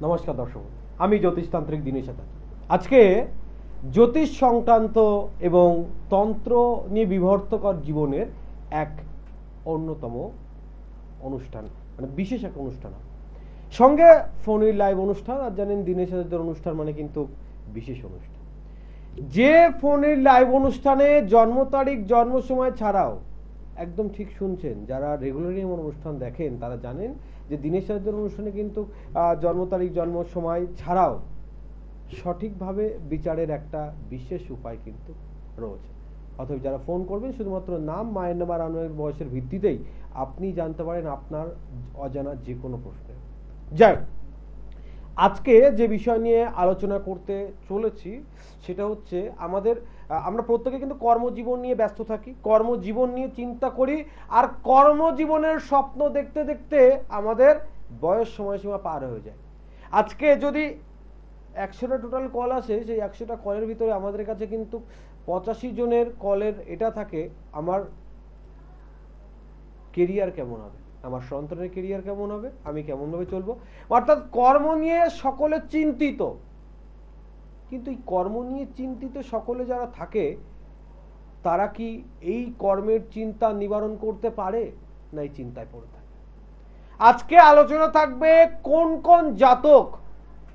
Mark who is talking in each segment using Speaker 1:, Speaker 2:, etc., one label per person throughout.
Speaker 1: নমস্কার দর্শক, আমি জ্যোতিষতান্ত্রিক দীনেশ আচার্য। আজকে জ্যোতিষ সংক্রান্ত এবং তন্ত্র নিয়ে বিবর্তকর জীবনের এক অন্যতম অনুষ্ঠান, মানে বিশেষ এক অনুষ্ঠান সঙ্গে ফোনের লাইভ অনুষ্ঠান। আর জানেন দীনেশ আচার্যের অনুষ্ঠান মানে কিন্তু বিশেষ অনুষ্ঠান। যে ফোনের লাইভ অনুষ্ঠানে জন্ম তারিখ জন্ম সময় ছাড়াও, একদম ঠিক শুনছেন, যারা রেগুলারলি আমার অনুষ্ঠান দেখেন তারা জানেন যে দীনেশ আচার্যের অনুষ্ঠানে কিন্তু জন্ম তারিখ জন্ম সময় ছাড়াও সঠিকভাবে বিচারের একটা বিশেষ উপায় কিন্তু রয়েছে। অথবা যারা ফোন করবেন শুধুমাত্র নাম, মায়ের নাম আর আনুমানিক বয়সের ভিত্তিতেই আপনি জানতে পারেন আপনার অজানা যে কোনো প্রশ্নের। যাই হোক, আজকে যে বিষয় নিয়ে আলোচনা করতে চলেছি সেটা হচ্ছে আমরা প্রত্যেকে কিন্তু কর্মজীবন নিয়ে ব্যস্ত থাকি, কর্মজীবন নিয়ে চিন্তা করি, আর কর্মজীবনের স্বপ্ন দেখতে দেখতে আমাদের বয়স সময়সীমা পার হয়ে যায়। আজকে যদি 100টা টোটাল কল আসে, সেই 100টা কলের ভিতরে আমাদের কাছে কিন্তু 85 জনের কলের এটা থাকে, আমার কেরিয়ার কেমন হবে, আমার সন্তানের কেরিয়ার কেমন হবে, আমি কেমনভাবে চলবো। অর্থাৎ কর্ম নিয়ে সকলে চিন্তিত। কিন্তু এই কর্ম নিয়ে চিন্তিত সকলে যারা থাকে তারা কি এই কর্মের চিন্তা নিবারণ করতে পারে, না এই চিন্তায় পড়ে থাকে? আজকে আলোচনা থাকবে কোন কোন জাতক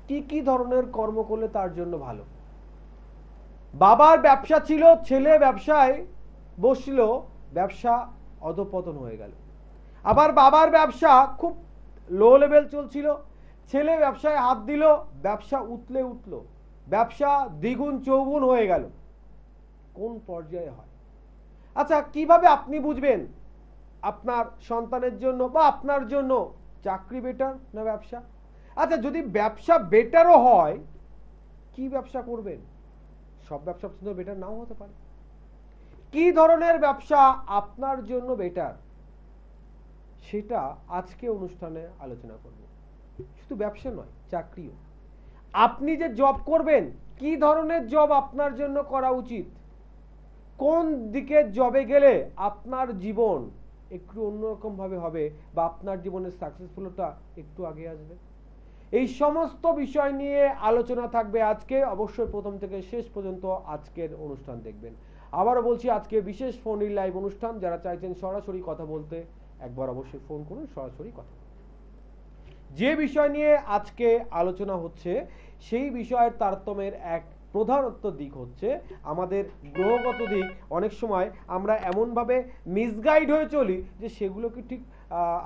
Speaker 1: কি কি ধরনের কর্ম করলে তার জন্য ভালো। বাবার ব্যবসা ছিল, ছেলে ব্যবসায় বসছিল, ব্যবসা অধপতন হয়ে গেল। আবার বাবার ব্যবসা খুব লো লেভেল চলছিল, ছেলে ব্যবসায় হাত দিল, ব্যবসা উতলে উঠল, ব্যবসা দ্বিগুণ চৌগুণ হয়ে গেল। কোন পর্যায়ে হয়? আচ্ছা, কিভাবে আপনি বুঝবেন আপনার সন্তানের জন্য বা আপনার জন্য চাকরি বেটার না ব্যবসা? আচ্ছা, যদি ব্যবসা বেটারও হয়, কি ব্যবসা করবেন? সব ব্যবসা পছন্দ বেটার নাও হতে পারে। কি ধরনের ব্যবসা আপনার জন্য বেটার, সেটা আজকে অনুষ্ঠানে আলোচনা করব। শুধু ব্যবসা নয়, চাকরিও। আপনি যে জব করবেন, কি ধরনের জব আপনার জন্য করা উচিত, কোন দিকে জবে গেলে আপনার জীবন একটু অন্যরকম ভাবে হবে বা আপনার জীবনের সাকসেসফুলতা একটু আগে আসবে, এই সমস্ত বিষয় নিয়ে আলোচনা থাকবে আজকে। অবশ্যই প্রথম থেকে শেষ পর্যন্ত আজকের অনুষ্ঠান দেখবেন। আবারও বলছি, আজকে বিশেষ ফোন লাইভ অনুষ্ঠান। যারা চাইছেন সরাসরি কথা বলতে, একবার অবশ্যই ফোন করুন, সরাসরি কথা। যে বিষয় নিয়ে আজকে আলোচনা হচ্ছে সেই বিষয়ের তারতম্যের এক প্রধানত দিক হচ্ছে আমাদের গ্রহগত দিক। অনেক সময় আমরা এমনভাবে মিসগাইড হয়ে চলি যে সেগুলোকে ঠিক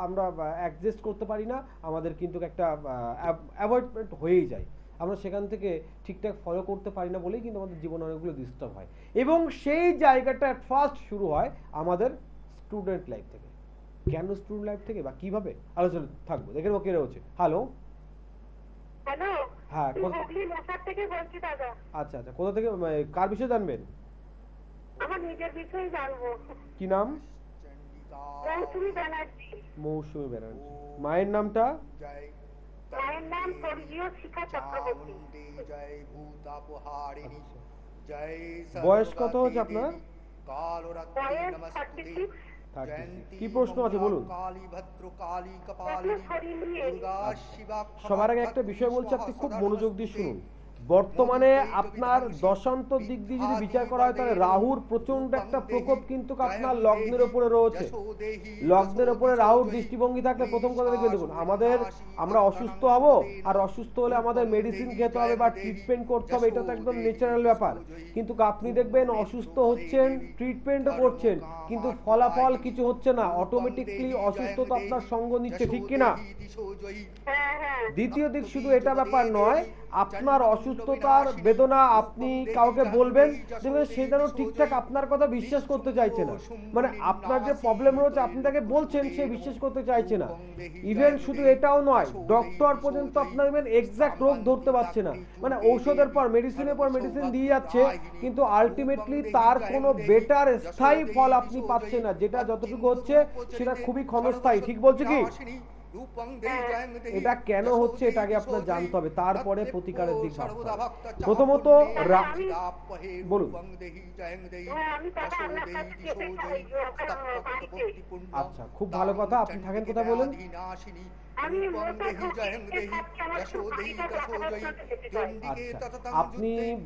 Speaker 1: আমরা অ্যাডজাস্ট করতে পারি না, আমাদের কিন্তু একটা অ্যাভয়েডমেন্ট হয়েই যায়, আমরা সেখান থেকে ঠিকঠাক ফলো করতে পারি না বলেই কিন্তু আমাদের জীবনে অনেকগুলো ডিস্টার্ব হয়। এবং সেই জায়গাটা অ্যাট ফার্স্ট শুরু হয় আমাদের স্টুডেন্ট লাইফ থেকে। কেন স্টুডেন্ট লাইফ থেকে বা কিভাবে, আলোচনা থাকবো। দেখে নেবো কে রয়েছে। হ্যালো
Speaker 2: হ্যালো,
Speaker 1: হ্যাঁ,
Speaker 2: হুগলি মেসার থেকে বলছি দাদা।
Speaker 1: আচ্ছা আচ্ছা, কোথা থেকে, কার বিষয়ে জানবেন?
Speaker 2: আমার নিজের বিষয়ে জানবো।
Speaker 1: কি নাম?
Speaker 2: মৌসুমী ব্যানার্জি।
Speaker 1: মৌসুমী ব্যানার্জি। মায়ের নামটা?
Speaker 2: মায়ের নাম স্বর্গীয় শিখা চক্রবর্তী।
Speaker 1: বয়স কত হচ্ছে আপনার?
Speaker 2: বয়স 36।
Speaker 1: কি প্রশ্ন আছে বলুন। সবার আগে একটা বিষয় বলছি, আপনি খুব মনোযোগ দিয়ে শুনুন। বর্তমানে আপনার দশান্তর দিক দিয়ে যদি বিচার করা হয়, তাহলে রাহুর প্রচন্ড একটা প্রকোপ কিন্তু আপনার লগ্নের উপরে রয়েছে। লগ্নের উপরে রাহুর দৃষ্টিভঙ্গি থাকলে প্রথম কথা দেখুন, আমরা অসুস্থ হব, আর অসুস্থ হলে আমাদের মেডিসিন খেতে হবে বা ট্রিটমেন্ট করতে হবে, এটা তো একদম ন্যাচারাল ব্যাপার। কিন্তু আপনি দেখবেন অসুস্থ হচ্ছেন, ট্রিটমেন্টও করছেন, কিন্তু ফলাফল কিছু হচ্ছে না, অটোমেটিকলি অসুস্থতা আপনার সঙ্গ নিচ্ছে, ঠিক কিনা? দ্বিতীয় দিক শুধু এটা ব্যাপার নয়, আপনার অসুস্থতার বেদনা আপনি কাউকে বলবেন, দেখবেন সে যেন ঠিকঠাক আপনার কথা বিশ্বাস করতে চাইছে না। মানে আপনার যে প্রবলেম রয়েছে আপনি তাকে বলছেন, সে বিশ্বাস করতে চাইছে না। ইভেন শুধু এটাও নয়, ডক্টর পর্যন্ত আপনার এক্সাক্ট রোগ ধরতে পারছে না। মানে ঔষধের পর মেডিসিনের পর মেডিসিন দিয়ে যাচ্ছে, কিন্তু আলটিমেটলি তার কোনো বেটার স্থায়ী ফল আপনি পাচ্ছেন না। যেটা যতটুকু হচ্ছে সেটা খুবই ক্ষণস্থায়ী, ঠিক বলছে কি? এটা কেন হচ্ছে এটা আগে আপনার জানতে হবে, তারপরে প্রতিকারের দিক ভাবতে হবে। প্রথমত বলুন। আচ্ছা, খুব ভালো কথা। আপনি থাকেন কোথায় বলেন?
Speaker 2: আমি মোটা খাচ্ছি, আমার খুব বাড়িটা কথাবার্তা যেতে চাই।
Speaker 1: আচ্ছা,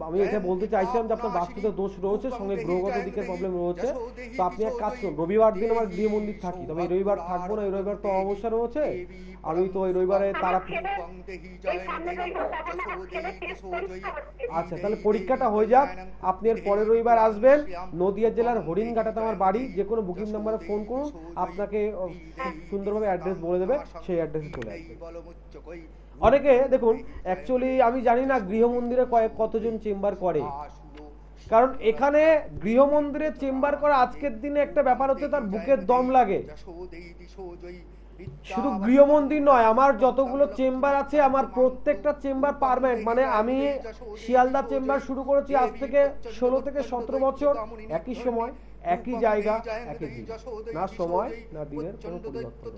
Speaker 1: আমি এটা বলতে চাইছিলাম যে আপনার বাস্তুতে দোষ রয়েছে, সঙ্গে গ্রহগত দিকের প্রবলেম রয়েছে। তো আপনি এক কাজ করুন, রবিবার দিন আমার গৃহ মন্দির থাকি, তবে এই রবিবার থাকবো না, এই রবিবার তো অবসর রয়েছে। আমি তো এই রবিবারে তারাপীঠ। আচ্ছা, তাহলে পরীক্ষাটা হয়ে যাক, আপনি এর পরের রবিবার আসবেন। নদিয়া জেলার হরিণঘাটাতে আমার বাড়ি, যে কোনো বুকিং নাম্বারে ফোন করুন, আপনাকে খুব সুন্দরভাবে অ্যাড্রেস বলে দেবে, সেই অ্যাড্রেসে চলে আসবে। অনেকে দেখুন, অ্যাকচুয়ালি আমি জানি না গৃহ মন্দিরে কতজন চেম্বার করে, কারণ এখানে গৃহ মন্দিরে চেম্বার করা আজকের দিনে একটা ব্যাপার হচ্ছে তার বুকের দম লাগে। শুধু গৃহ মন্দির নয়, আমার যতগুলো চেম্বার আছে, আমার প্রত্যেকটা চেম্বার পার্মানেন্ট। মানে আমি শিয়ালদা চেম্বার শুরু করেছি আজ থেকে 16 থেকে 17 বছর, একই সময়, একই জায়গা, একই দিন, না সময় না দিনের কোনো পরিবর্তন।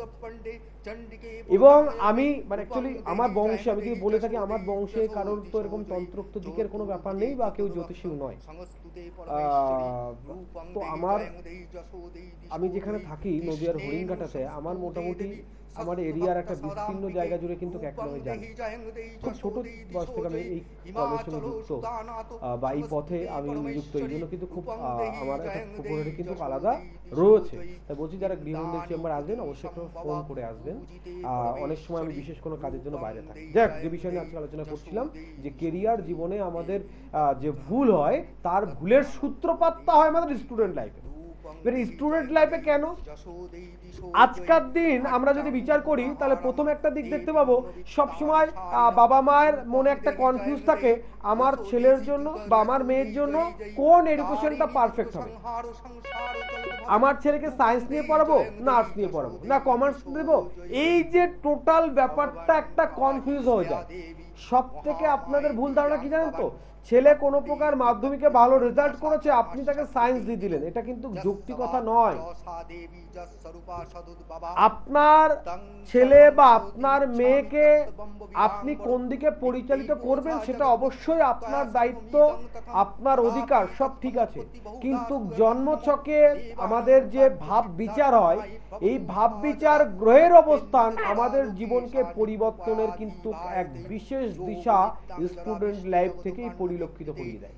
Speaker 1: এবং আমি মানে অ্যাকচুয়ালি আমার বংশে, আমি যদি বলে থাকি আমার বংশে কারোর তো এরকম তন্ত্রোক্ত দিকের কোনো ব্যাপার নেই, বা কেউ জ্যোতিষীও নয়। তো আমি যেখানে থাকি নদিয়ার হরিণঘাটাতে, আমার মোটামুটি আমার এরিয়ার একটা বিস্তীর্ণ জায়গা জুড়ে কিন্তু একদমই জানি। খুব ছোট বয়স থেকে আমি এই কর্মের সঙ্গে যুক্ত, বা এই পথে আমি নিযুক্ত, এই জন্য কিন্তু খুব আমার একটা পুকুরের কিন্তু আলাদা রয়েছে। তাই বলছি, যারা গৃহমন্দির চেম্বার আসবেন অবশ্যই একটু ফোন করে আসবেন। অনেক সময় আমি বিশেষ কোনো কাজের জন্য বাইরে থাকি। যাক, যে বিষয় নিয়ে আজকে আলোচনা করছিলাম, যে কেরিয়ার জীবনে আমাদের যে ভুল হয়, তার ভুলের সূত্রপাতটা হয় আমাদের স্টুডেন্ট লাইফে। স্টুডেন্ট লাইফে কেন? আজকের দিন আমরা যদি বিচার করি, তাহলে প্রথম একটা দিক দেখতে পাবো, সবসময় বাবা মায়ের মনে একটা কনফিউজ থাকে, আমার ছেলের জন্য বা আমার মেয়ের জন্য কোন এডুকেশনটা পারফেক্ট হবে। আমার ছেলেকে সায়েন্স নিয়ে পড়াবো না আর্টস নিয়ে পড়াবো না কমার্স দেবো, এই যে টোটাল ব্যাপারটা একটা কনফিউজ হয়ে যায়। সব থেকে আপনাদের ভুল ধারণা কি জানেন তো, ছেলে কোনো প্রকার মাধ্যমিকে ভালো রেজাল্ট করেছে, আপনি তাকে সায়েন্স দিয়ে দিলেন, এটা কিন্তু যুক্তি কথা নয়। আপনার ছেলে বা আপনার মেয়েকে আপনি কোন দিকে পরিচালিত করবেন সেটা অবশ্যই আপনার দায়িত্ব, আপনার অধিকার, সব ঠিক আছে। কিন্তু জন্মছকে আমাদের যে ভাব বিচার হয়, এই ভাব বিচার গ্রহের অবস্থান আমাদের জীবনকে পরিবর্তনের কিন্তু এক বিশেষ দিশা স্টুডেন্ট লাইফ থেকেই পরিলক্ষিত করিয়ে দেয়।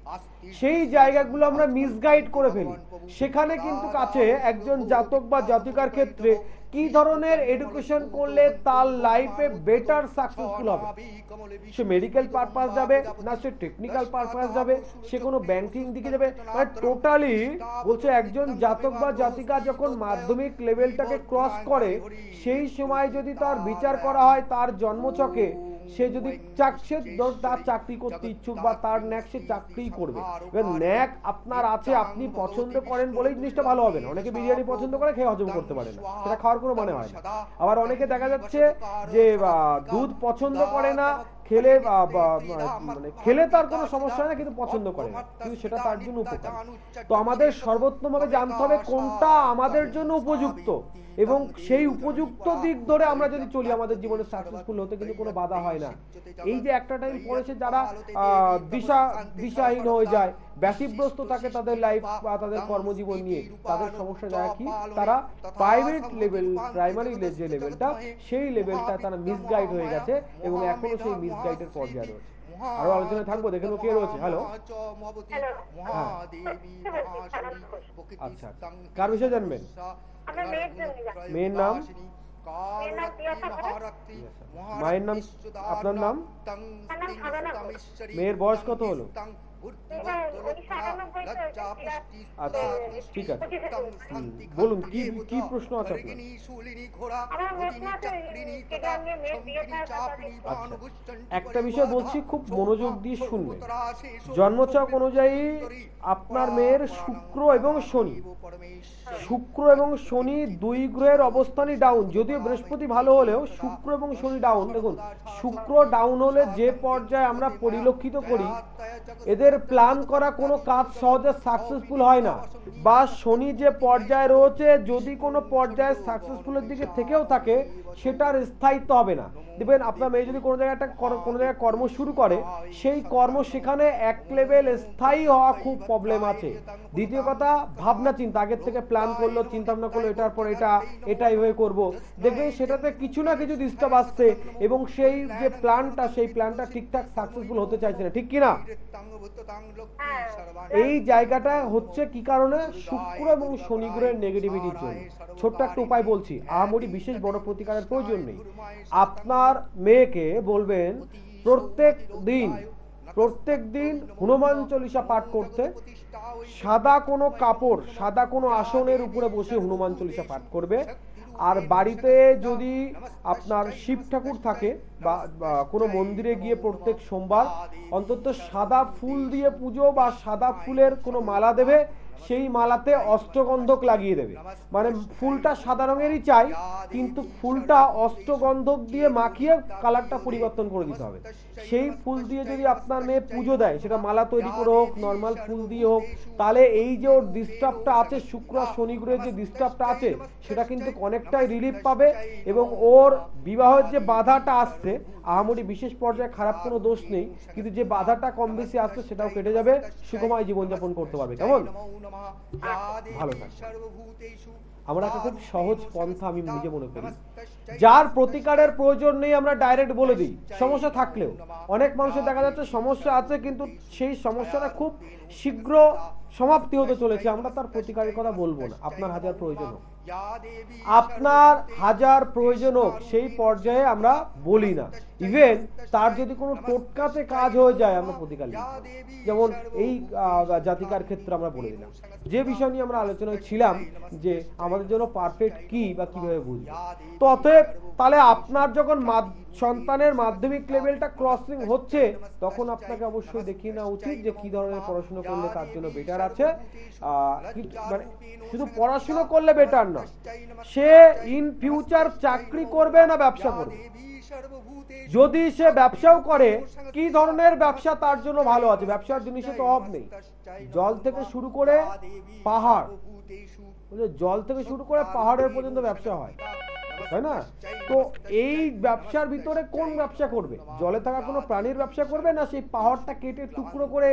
Speaker 1: সেই জায়গাগুলো আমরা মিসগাইড করে ফেলি। সেখানে কিন্তু কাছে একজন জাতক বা জাতিকার ক্ষেত্রে কি ধরনের এডুকেশন করলে তার লাইফে বেটার সাকসেসফুল হবে, সে মেডিকেল পারপাস যাবে না সে টেকনিক্যাল পারপাস যাবে, সে কোনো ব্যাংকিং দিকে যাবে, মানে টোটালি বলছে একজন জাতক বা জাতিকা যখন মাধ্যমিক লেভেলটাকে ক্রস করে, সেই সময় যদি তার বিচার করা হয় তার জন্মছকে, সে যদি তার চাকরি করতে ইচ্ছুক বা তার ন্যাক সে চাকরি করবে। এবার ন্যাক আপনার আছে, আপনি পছন্দ করেন বলেই জিনিসটা ভালো হবে না। অনেকে বিরিয়ানি পছন্দ করে, খেয়ে হজম করতে পারে না, সেটা খাওয়ার কোনো মানে হয় না। আবার অনেকে দেখা যাচ্ছে যে দুধ পছন্দ করে না, খেলে মানে খেলে তার কোনো সমস্যা হয় না, কিন্তু পছন্দ করে না, কিন্তু সেটা তার জন্য উপকার। তো আমাদের সর্বোত্তমভাবে জানতে হবে কোনটা আমাদের জন্য উপযুক্ত, এবং সেই উপযুক্ত দিক ধরে আমরা যদি চলি, আমাদের জীবনে সাকসেসফুল হতে কিন্তু কোনো বাধা হয় না। এই যে একটা টাইম পড়েছে যারা দিশাহীন হয়ে যায়, ব্যতিব্যস্ত থাকে তাদের লাইফ বা তাদের কর্মজীবন নিয়ে, তাদের সমস্যা যায় কি, তারা প্রাইভেট লেভেল, প্রাইমারি যে লেভেলটা, সেই লেভেলটা তারা মিসগাইড হয়ে গেছে এবং এখনো সেই মিসগাইডের পর্যায়ে রয়েছে। আরো আলোচনায় থাকবো, দেখে কে রয়েছে। হ্যালো, আচ্ছা, কার বিষয়ে জানবেন? মেয়ের নাম? মায়ের নাম? আপনার নাম? মেয়ের বয়স কত হলো? আচ্ছা, ঠিক আছে, বলুন কি প্রশ্ন আছে আপনার? আচ্ছা, একটা বিষয় বলছি, খুব মনোযোগ দিয়ে শুনবেন। জন্মছক অনুযায়ী আপনার মেয়ের শুক্র এবং শনি, শুক্র এবং শনি দুই গ্রহের অবস্থানই ডাউন। যদিও বৃহস্পতি ভালো হলেও শুক্র এবং শনি ডাউন। দেখুন, শুক্র ডাউন হলে যে পর্যায়ে আমরা পরিলক্ষিত করি, এদের প্ল্যান করা কোনো কাজ সহজে সাকসেসফুল হয় না, বা শনি যে পর্যায়ে রয়েছে যদি কোনো পর্যায়ে সাকসেসফুলের দিকে থেকেও থাকে সেটার স্থায়িত্ব হবে না। দেখবেন আপনার মেয়ে যদি কোনো জায়গায় কর্ম শুরু করে, সেই কর্ম সেখানে এক লেভেল স্থায়ী হওয়া খুব প্রবলেম আছে। দ্বিতীয় কথা, ভাবনা চিন্তা আগের থেকে প্ল্যান করলো, চিন্তা ভাবনা করলো এটার পর এটা এইভাবে করবো, দেখবেন সেটাতে কিছু না কিছু ডিস্টার্ব আসছে এবং সেই যে প্ল্যানটা ঠিকঠাক সাকসেসফুল হতে চাইছে না, ঠিক কিনা? এই জায়গাটা হচ্ছে কি কারণে? শুক্র এবং শনি গ্রহের নেগেটিভিটির জন্য। ছোট্ট একটা উপায় বলছি, আহামরি বিশেষ বড় প্রতিকারের প্রয়োজন নেই। আপনার মেয়েকে বলবেন প্রত্যেক দিন হনুমান চল্লিশা পাঠ করতে, সাদা কোনো কাপড়, সাদা কোনো আসনের উপরে বসে হনুমান চল্লিশা পাঠ করবে। আর বাড়িতে যদি আপনার শিব ঠাকুর থাকে বা কোনো মন্দিরে গিয়ে প্রত্যেক সোমবার অন্তত সাদা ফুল দিয়ে পুজো বা সাদা ফুলের কোনো মালা দেবে, সেই মালাতে অষ্টগন্ধক লাগিয়ে দেবে। মানে ফুলটা সাদা রঙেরই চাই, কিন্তু ফুলটা অষ্টগন্ধক দিয়ে মাখিয়ে কালারটা পরিবর্তন করে দিতে হবে। সেই ফুল দিয়ে যদি আপনার মেয়ে পুজো দেয়, সেটা মালা তৈরি করে হোক, নর্মাল ফুল দিয়ে হোক, তাহলে এই যে ওর ডিস্টার্বটা আছে, শুক্র শনি গ্রহের যে ডিস্টার্বটা আছে, সেটা কিন্তু অনেকটাই রিলিফ পাবে এবং ওর বিবাহের যে বাধাটা আসছে, আহামরি বিশেষ পর্যায়ে খারাপ কোনো দোষ নেই, কিন্তু যে বাধাটা কম বেশি আসছে সেটাও কেটে যাবে, সুখময় জীবনযাপন করতে পারবে। কেমন? ভালো থাকবে। আমরা একটা খুব সহজ পন্থা আমি নিজে মনে করি, যার প্রতিকারের প্রয়োজন নেই আমরা ডাইরেক্ট বলে দিই, সমস্যা থাকলেও। অনেক মানুষের দেখা যাচ্ছে সমস্যা আছে কিন্তু সেই সমস্যাটা খুব শীঘ্র সমাপ্তি হতে চলেছে, আমরা তার প্রতিকারের কথা বলবো না। আপনার হাজার প্রয়োজন হোক সেই পর্যায়ে আমরা বলি না। ইভেন তার যদি কোনো টোটকাতে কাজ হয়ে যায় আমরা প্রতিকার দিই। যেমন এই জাতিকার ক্ষেত্রে আমরা বলে দিলাম, যে বিষয় নিয়ে আমরা আলোচনায় ছিলাম যে আমাদের জন্য পারফেক্ট কি বা কিভাবে বুঝবো। তো অতএব তাহলে আপনার যখন সন্তানের মাধ্যমিক লেভেলটা ক্রসিং হচ্ছে, তখন আপনাকে অবশ্যই দেখিয়ে নেওয়া উচিত যে কি ধরনের পড়াশোনা করলে তার জন্য বেটার আছে। মানে শুধু পড়াশোনা করলে বেটার না, সে ইন ফিউচার চাকরি করবে না ব্যবসা করবে। যদি সে ব্যবসাও করে, কি ধরনের ব্যবসা তার জন্য ভালো আছে? ব্যবসার জিনিসের তো অভাব নেই, জল থেকে শুরু করে পাহাড়ের পর্যন্ত ব্যবসা হয়, তাই না? তো এই ব্যবসার ভিতরে কোন ব্যবসা করবে? জলে থাকা কোনো প্রাণীর ব্যবসা করবে, না সেই পাহাড়টা কেটে টুকরো করে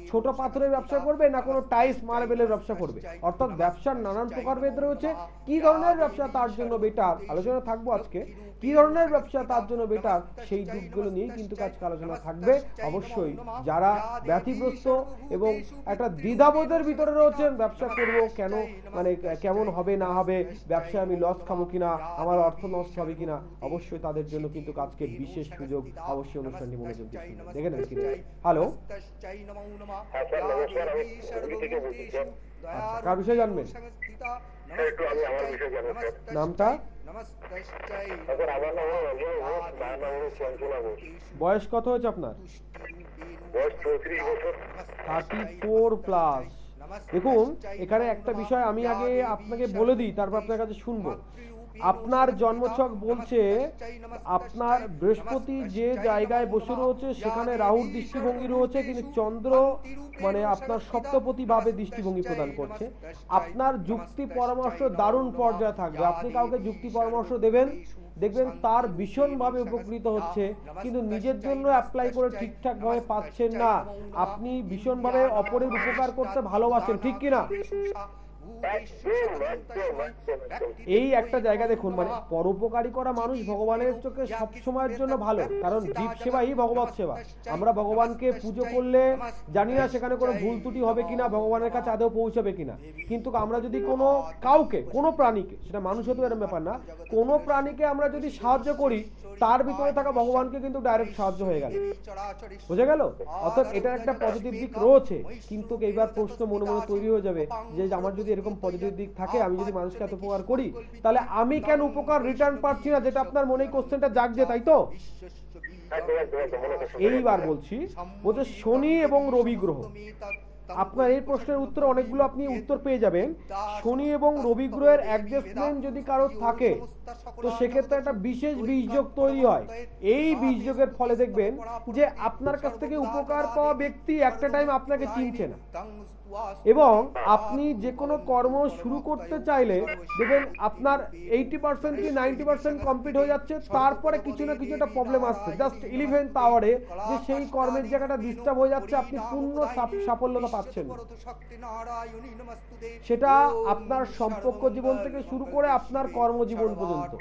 Speaker 1: ছোট পাথরের ব্যবসা করবে, না কোনো টাইলস মার্বেলের ব্যবসা করবে? অর্থাৎ ব্যবসার নানান প্রকারভেদ রয়েছে। কি ধরনের ব্যবসা তার জন্য বেটার, আলোচনা থাকবো আজকে। কি ধরনের ব্যবসা তার জন্য বেটার, সেই দিকগুলো নিয়ে কিন্তু আজকে আলোচনা থাকবে। অবশ্যই যারা ব্যতিগ্রস্ত এবং একটা দ্বিধাবোধের ভিতরে রয়েছেন, ব্যবসা করব কেন, মানে কেমন হবে না হবে, ব্যবসায় আমি লস খাবো কিনা, আমার অর্থ নষ্ট হবে কিনা, অবশ্যই তাদের জন্য কিন্তু আজকে বিশেষ সুযোগ। অবশ্যই অনুষ্ঠানটি মনোযোগ দিয়ে শুনুন। দেখে নেন কি। হ্যালো, কার বিষয়ে জানবেন? নামটা? বয়স কত হয়েছে আপনার? 34+। দেখুন, এখানে একটা বিষয় আমি আগে আপনাকে বলে দিই, তারপর আপনার কাছে শুনবো। আপনার জন্মছক বলছে আপনার বৃহস্পতি যে জায়গায় বসে রয়েছে সেখানে রাহুর দৃষ্টিভঙ্গি রয়েছে, কিন্তু চন্দ্র মানে আপনার সপ্তপতি ভাবে দৃষ্টিভঙ্গি প্রদান করছে। আপনার যুক্তি পরামর্শ দারুণ পর্যায়ে থাকবে। আপনি কাউকে যুক্তি পরামর্শ দেবেন, দেখবেন তার ভীষণভাবে উপকৃত হচ্ছে, কিন্তু নিজের জন্য অ্যাপ্লাই করে ঠিকঠাক ভাবে পাচ্ছেন না। আপনি ভীষণভাবে অপরের উপকার করতে ভালোবাসেন, ঠিক কিনা? এই একটা জায়গা দেখুন, মানে পরোপকারী করা মানুষ ভগবানের চোখে সব সময়ের জন্য ভালো, কারণ জীব সেবাই ভগবত সেবা। আমরা ভগবানকে পুজো করলে জানি না সেখানে কোনো ভুল ত্রুটি হবে কিনা, ভগবানের কাছে আদৌ পৌঁছাবে কিনা, কিন্তু আমরা যদি কোনো প্রাণীকে, সেটা মানুষ হতে এরকম ব্যাপার না, কোনো প্রাণীকে আমরা যদি সাহায্য করি, তার ভিতরে থাকা ভগবানকে কিন্তু ডাইরেক্ট সাহায্য হয়ে গেল। বুঝে গেল? অর্থাৎ এটার একটা পজিটিভ দিক রয়েছে, কিন্তু এইবার প্রশ্ন মনে মনে তৈরি হয়ে যাবে যে আমার যদি এরকম পজিটিভ দিক থাকে, আমি যদি মানুষকে এত উপকার করি, তাহলে আমি কেন উপকার রিটার্ন পাচ্ছি না? যেটা আপনার মনে কোশ্চেনটা জাগছে, তাই তো? এইবার বলছি, বলছে শনি এবং রবি গ্রহ। আপনার এই প্রশ্নের উত্তর অনেকগুলো আপনি উত্তর পেয়ে যাবেন। শনি এবং রবি গ্রহের অ্যাডজাস্টমেন্ট যদি কারো থাকে, তো সেক্ষেত্রে একটা বিশেষ বীজযোগ তৈরি হয়। এই বীজযোগের ফলে দেখবেন যে আপনার কাছ থেকে উপকার পাওয়া ব্যক্তি একটা টাইম আপনাকে চিনছে না, এবং আপনি যে কোনো কর্ম শুরু করতে চাইলে দেখবেন আপনার 80% কি 90% কমপ্লিট হয়ে যাচ্ছে, তারপরে কিছু না কিছু একটা প্রবলেম আসছে জাস্ট 11th আওয়ারে, যে সেই কর্মের জায়গাটা ডিস্টার্ব হয়ে যাচ্ছে, আপনি পূর্ণ সাফল্যতা পাচ্ছেন না। সেটা আপনার সম্পর্ক জীবন থেকে শুরু করে আপনার কর্মজীবন পর্যন্ত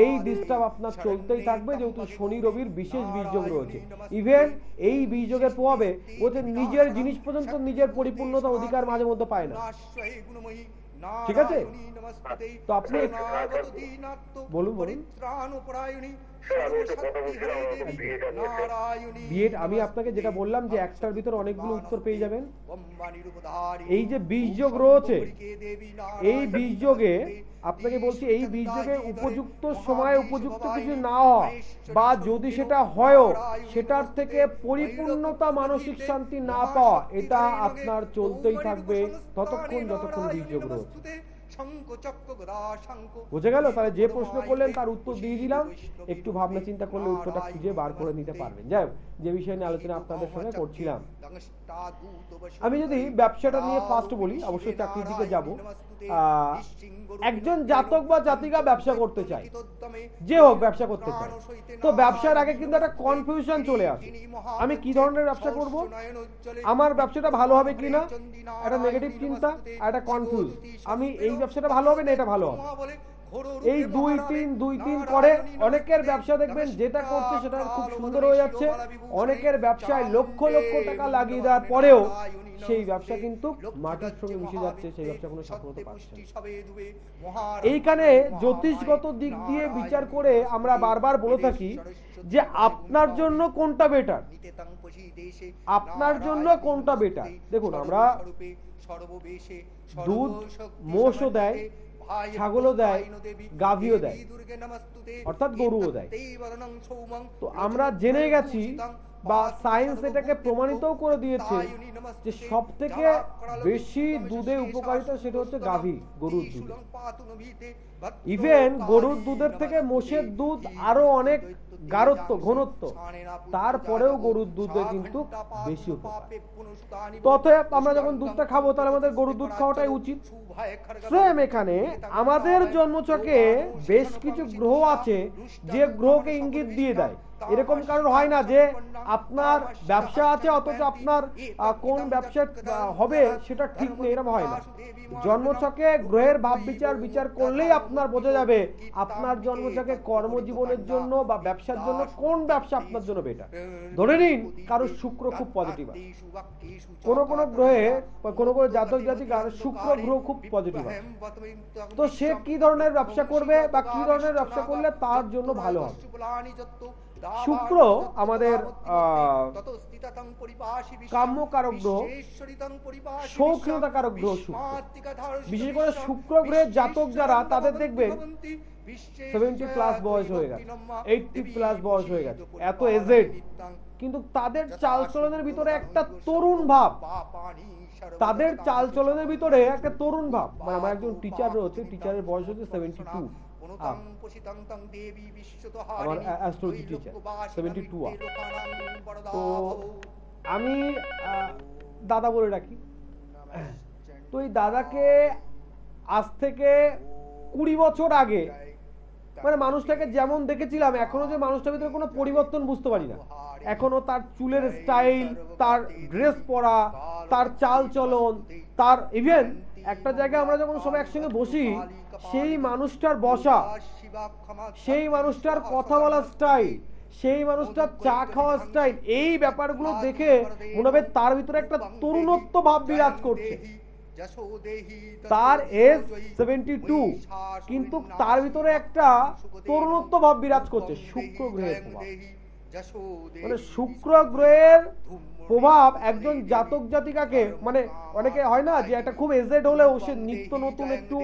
Speaker 1: এই ডিস্টার্ব আপনার চলতেই থাকবে, যেহেতু শনি রবির বিশেষ বীজযোগ রয়েছে। ইভেন এই বীজযোগের প্রভাবে ওদের নিজের জিনিস পর্যন্ত নিজের পরিপূর্ণতা অধিকার মাঝে মধ্যে পায় না। ঠিক আছে, তো আপনি বলুন বলুন। বিএড আমি আপনাকে যেটা বললাম যে একটার ভিতর অনেকগুলো উত্তর পেয়ে যাবেন। এই যে বীজযোগ রয়েছে, এই বীজযোগে আপনাকে বলছি, এই বীজযোগে উপযুক্ত সময়ে উপযুক্ত কিছু না হয়, বা যদি সেটা হয়ও সেটার থেকে পরিপূর্ণতা মানসিক শান্তি না পাওয়া, এটা আপনার চলতেই থাকবে ততক্ষণ যতক্ষণ বীজযোগ রয়েছে। বুঝে গেল? তাহলে যে প্রশ্ন করলেন তার উত্তর দিয়ে দিলাম, একটু ভাবনা চিন্তা করলে উত্তরটা খুঁজে বার করে নিতে পারবেন। যাই হোক, যে বিষয় নিয়ে আলোচনা আপনাদের সঙ্গে করছিলাম, আমি যদি ব্যবসাটা নিয়ে ফার্স্ট বলি, অবশ্যই চাকরির দিকে যাব। একজন জাতক বা জাতিকা ব্যবসা করতে চায়, যে হোক ব্যবসা করতে চায়, তো ব্যবসার আগে কিন্তু একটা কনফিউশন চলে আসে, আমি কি ধরনের ব্যবসা করব, আমার ব্যবসাটা ভালো হবে কিনা, একটা নেগেটিভ চিন্তা আর একটা কনফিউজ, আমি এই ব্যবসাটা ভালো হবে না এটা ভালো হবে, এই দুই তিন করে অনেকের ব্যবসা দেখবেন যেটা করছে সেটা খুব সুন্দর হয়ে যাচ্ছে, অনেকের ব্যবসায় লক্ষ লক্ষ টাকা লাগিয়ে দেওয়ার পরেও সেই ব্যবসা কিন্তু মাটির সঙ্গে মিশে যাচ্ছে, সেই ব্যবসা কোনো সফলতা পাচ্ছে না। এইখানে জ্যোতিষগত দিক দিয়ে বিচার করে আমরা বারবার বলে থাকি যে আপনার জন্য কোনটা বেটার, আপনার জন্য কোনটা বেটার। দেখুন, আমরা দুধ মোষও দেয়, ছাগলও দেয়, গাভীও দেয়, অর্থাৎ গরুও দেয়। তো আমরা জেনে গেছি বা সায়েন্স এটাকে প্রমাণিতও করে দিয়েছে যে সব থেকে বেশি দুধে উপকারিতা সেটা হচ্ছে গাভী, গরুর দুধ। ইভেন গরুর দুধের থেকে মোষের দুধ আরো অনেক গাঢ়ত্ব, ঘনত্ব, তারপরেও গরুর দুধে কিন্তু বেশি উপকার। তথা আমরা যখন দুধটা খাবো তাহলে আমাদের গরুর দুধ খাওয়াটাই উচিত। সেম এখানে আমাদের জন্মছকে বেশ কিছু গ্রহ আছে যে গ্রহকে ইঙ্গিত দিয়ে দেয়। এরকম কারণ হয় না যে আপনার ব্যবসা আছে অথচ আপনার কোন ব্যবসা হবে সেটা ঠিক নেই, এরকম হয় না। জন্মছকে গ্রহের ভাব বিচার করলেই আপনার বোঝা যাবে আপনার জন্মছকে কর্মজীবনের জন্য বা ব্যবসার জন্য কোন ব্যবসা আপনার জন্য বেটার। ধরে নিন কারো শুক্র খুব পজিটিভ আছে, কোন গ্রহে কোন জাতক জাতিকার শুক্র গ্রহ খুব পজিটিভ আছে, তো সে কি ধরনের ব্যবসা করবে বা কি ধরনের ব্যবসা করলে তার জন্য ভালো হবে। শুক্র আমাদের কাম্যকারক গ্রহ, শৌখিনতাকারক গ্রহ শুক্র। বিশেষ করে শুক্র গ্রহের জাতক যারা, তাদের দেখবেন 70+ বয়স হয়ে গেছে, 80+ বয়স হয়ে গেছে, এত এজেড, কিন্তু তাদের চালচলনের ভিতরে একটা তরুণ ভাব, তাদের চালচলনের ভিতরে একটা তরুণ ভাব। মানে আমার একজন টিচার রয়েছে, টিচারের বয়স হচ্ছে 72, আমার অ্যাস্ট্রোলজি টিচার 72। তো আমি দাদা বলে ডাকি। তো এই দাদাকে আজ থেকে 20 বছর আগে মানে মানুষটাকে যেমন দেখেছিলাম, এখনো যে মানুষটার ভিতরে কোনো পরিবর্তন বুঝতে পারি না। এখনো তার চুলের স্টাইল, তার ড্রেস পরা, তার চাল চলন, তার ইভেন একটা জায়গায় আমরা যখন সবাই একসঙ্গে বসি, সেই মানুষটার বসা, সেই মানুষটার কথা বলার স্টাইল, সেই মানুষটার চা খাওয়ার স্টাইল, এই ব্যাপারগুলো দেখে মনে হবে তার ভিতরে একটা তরুণত্ব ভাব বিরাজ করছে। তার এজ 72, কিন্তু তার ভিতরে একটা তরুণত্ব ভাব বিরাজ করছে শুক্র গ্রহের প্রভাব। মানে শুক্র গ্রহের প্রভাব একজন জাতক জাতিকাকে, মানে অনেকে হয় না যে একটা খুব এজেড হলেও সে নিত্য নতুন একটু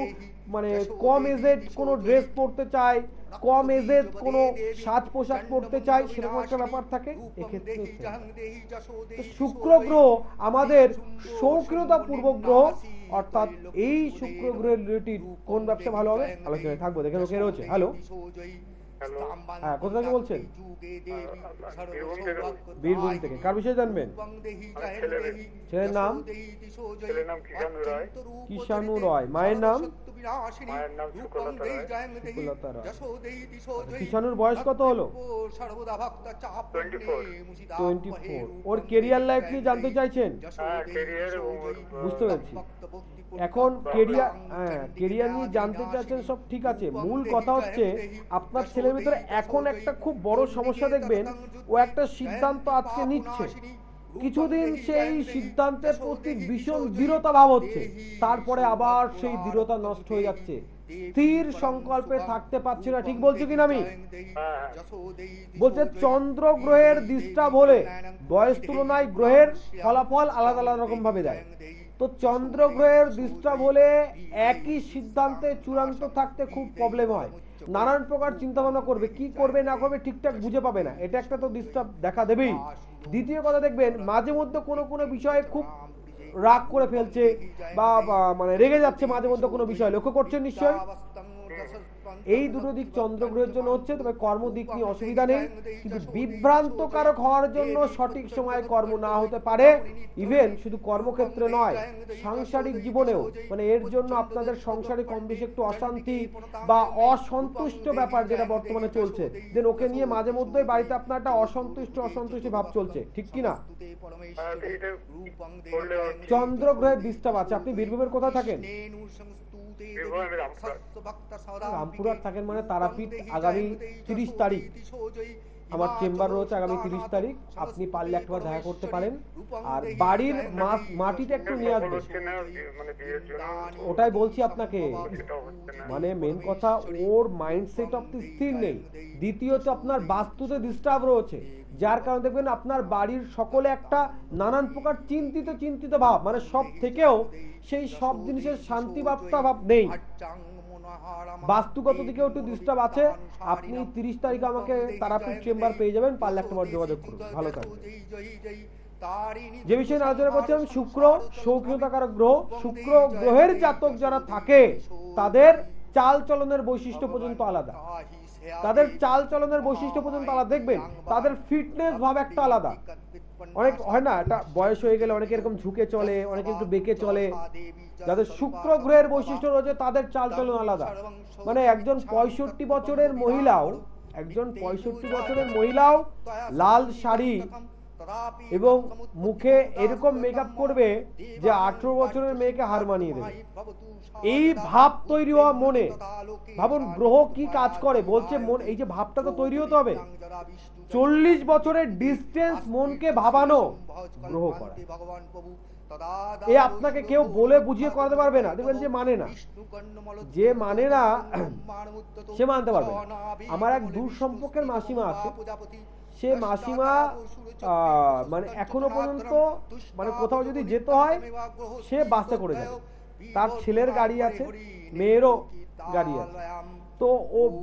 Speaker 1: মানে কম এজেড কোনো ড্রেস পরতে চায়, কম এজে কোনো সাজ পোশাক পরতে চায়, সেরকম একটা ব্যাপার থাকে এক্ষেত্রে। তো শুক্র গ্রহ আমাদের শৌখিনতা পূর্বক গ্রহ, অর্থাৎ এই শুক্র গ্রহের রিলেটেড কোন ব্যবসা ভালো হবে আলোচনায় থাকবো। দেখে কে রয়েছে, হ্যালো, হ্যাঁ কোথা থেকে বলছেন? বীরভূম থেকে। কার বিষয়ে জানবেন? ছেলের নাম? কিষাণু রয়। মায়ের নাম? সুকলতা রায়। কিষাণুর বয়স কত হলো? 24। ওর কেরিয়ার লাইফ নিয়ে জানতে চাইছেন? বুঝতে পেরেছি। এখন কেরিয়ার নিয়ে জানতে চাচ্ছেন, সব ঠিক আছে। মূল কথা হচ্ছে আপনার ছেলের ভিতরে এখন একটা খুব বড় সমস্যা দেখবেন, ও একটা সিদ্ধান্ত আজকে নিচ্ছে, কিছুদিন সেই সিদ্ধান্তের প্রতি ভীষণ দৃঢ়তা ভাব হচ্ছে, তারপরে আবার সেই দৃঢ়তা নষ্ট হয়ে যাচ্ছে, স্থির সংকল্পে থাকতে পারছে না। ঠিক বলছি কিনা আমি? বলছে চন্দ্র গ্রহের ডিস্টার্ব হলে বয়স তুলনায় গ্রহের ফলাফল আলাদা আলাদা রকম ভাবে দেয়। তো চন্দ্র গ্রহের ডিস্টার্ব হলে একই সিদ্ধান্তে চূড়ান্ত থাকতে খুব প্রবলেম হয়, নানান প্রকার চিন্তা ভাবনা করবে, কি করবে না করবে ঠিকঠাক বুঝে পাবে না, এটা একটা তো ডিস্টার্ব দেখা দেবেই। দ্বিতীয় কথা দেখবেন মাঝে মধ্যে কোনো কোনো বিষয়ে খুব রাগ করে ফেলছে বা মানে রেগে যাচ্ছে মাঝে মধ্যে কোনো বিষয়, লক্ষ্য করছেন নিশ্চয়। এই দুটো দিক চন্দ্রগ্রহের জন্য হচ্ছে। তবে কর্ম দিক নিয়ে অসুবিধা নেই, কিন্তু বিভ্রান্তকারক হওয়ার জন্য সঠিক সময়ে কর্ম না হতে পারে। ইভেন শুধু কর্মক্ষেত্রে নয়, সাংসারিক জীবনেও, মানে এর জন্য আপনাদের সংসারে কম বেশি একটু অশান্তি বা অসন্তুষ্ট ব্যাপার যেটা বর্তমানে চলছে, দেন ওকে নিয়ে মাঝে মধ্যে বাড়িতে আপনার একটা অসন্তুষ্ট ভাব চলছে, ঠিক কি না? চন্দ্র গ্রহের ডিস্টার্ব আছে। আপনি বীরভূমের কোথায় থাকেন? রামপুরহাট থাকেন মানে তারাপীঠ। আগামী 30 তারিখ আমার চেম্বার রয়েছে, আগামী 30 তারিখ আপনি পারলে একবার দেখা করতে পারেন। আর বাড়ির মাটিটা একটু নিয়ে আসবেন, ওটাই বলছি আপনাকে। মানে মেন কথা ওর মাইন্ডসেট অফ স্থির নেই। দ্বিতীয়ত আপনার বাস্তুতে ডিস্টার্ব রয়েছে, যার কারণে দেখবেন আপনার বাড়ির সকলে একটা নানান প্রকার চিন্তিত ভাব, মানে সব থেকেও সেই সব জিনিসের শান্তি ভাব নেই। বাস্তুগত দিকেও একটু ডিস্টার্ব আছে। আপনি 30 তারিখে আমাকে তারাপীঠ চেম্বার পেয়ে যাবেন, পারলে একবার যোগাযোগ করুন। ভালো থাকবেন। যে বিষয়ে আলোচনা করছিলাম, শুক্র শৌখিনতাকারক গ্রহ। শুক্র গ্রহের জাতক যারা থাকে তাদের চাল চলনের বৈশিষ্ট্য পর্যন্ত আলাদা, তাদের চাল চলনের বৈশিষ্ট্য পর্যন্ত আলাদা। দেখবেন তাদের ফিটনেস ভাব একটা আলাদা। অনেক হয় না, একটা বয়স হয়ে গেলে অনেকে এরকম ঝুঁকে চলে, অনেকে একটু বেঁকে চলে। যাদের শুক্র গ্রহের বৈশিষ্ট্য রয়েছে তাদের চাল চলন আলাদা। মানে একজন 65 বছরের মহিলাও লাল শাড়ি এবং মুখে এরকম মেকআপ করবে যে 18 বছরের মেয়েকে হার মানিয়ে দেবে। এই ভাব তৈরি হওয়া মনে, ভাবুন গ্রহ কি কাজ করে। বলছে মন, এই যে ভাবটা তো তৈরি হতে হবে। 40 বছরের ডিস্টেন্স মনকে ভাবানো গ্রহ করা। এ আপনাকে কেউ বলে বুঝিয়ে করাতে পারবে না। দেখবেন যে মানে না সে মানতে পারবে না। আমার এক দূর সম্পর্কের মাসিমা আছে, সে মাসিমা মানে এখনো পর্যন্ত মানে কোথাও যদি যেতে হয় সে বাসে করে যাবে। তার ছেলের গাড়ি আছে, মেয়েরও গাড়ি আছে। তো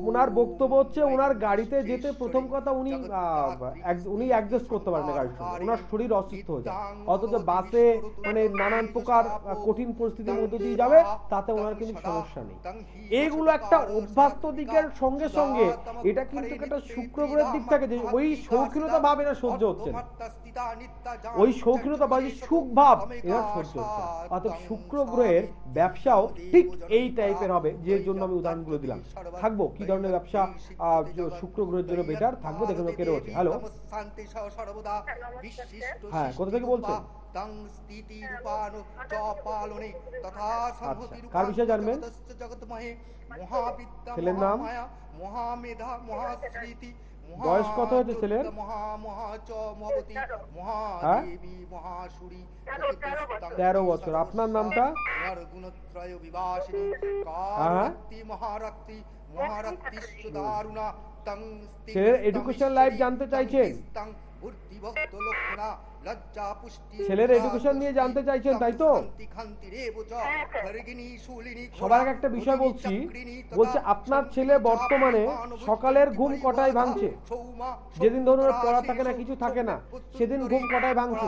Speaker 1: ওনার বক্তব্য হচ্ছে ওনার গাড়িতে যেতে প্রথম কথা উনি অ্যাডজাস্ট করতে পারেন না গাড়ির সঙ্গে, ওনার শরীর অসুস্থ হয়ে যায়। অথচ বাসে মানে নানান প্রকার কঠিন পরিস্থিতির মধ্যে দিয়ে যাবে, তাতে ওনার কিন্তু সমস্যা নেই। এইগুলো একটা অভ্যাস্ত দিকের সঙ্গে সঙ্গে এটা কিন্তু একটা শুক্র গ্রহের দিক থাকে যে ওই শৌখিনতা ভাব এরা সহ্য হচ্ছে না, ওই শৌখিনতা বা সুখ ভাব এরা সহ্য হচ্ছে না। অর্থাৎ শুক্র গ্রহের ব্যবসাও ঠিক এই টাইপের হবে, যে জন্য আমি উদাহরণগুলো দিলাম। থাকবো কি ধরনের ব্যবসা শুক্র গ্রহের জন্য বেটার থাকবো, দেখুন কে রয়েছে। হ্যালো, হ্যাঁ কোথা থেকে বলছেন? কার বিষয়ে জানবেন? ছেলের নাম? বয়স কত হয়েছে ছেলের? 13 বছর। আপনার নামটা? ছেলের এডুকেশন লাইফ জানতে চাইছেন?
Speaker 2: বুদ্ধিভক্ত লক্ষণা লজ্জা পুষ্টি
Speaker 1: ছেলের এডুকেশন নিয়ে জানতে চাইছেন, তাই তো? সবার আগে একটা বিষয় বলছি, বলছে আপনার ছেলে বর্তমানে সকালের ঘুম কটায় ভাঙছে? যেদিন ধরুন ওর পড়া থাকে না, কিছু থাকে না, সেদিন ঘুম কটায় ভাঙছে?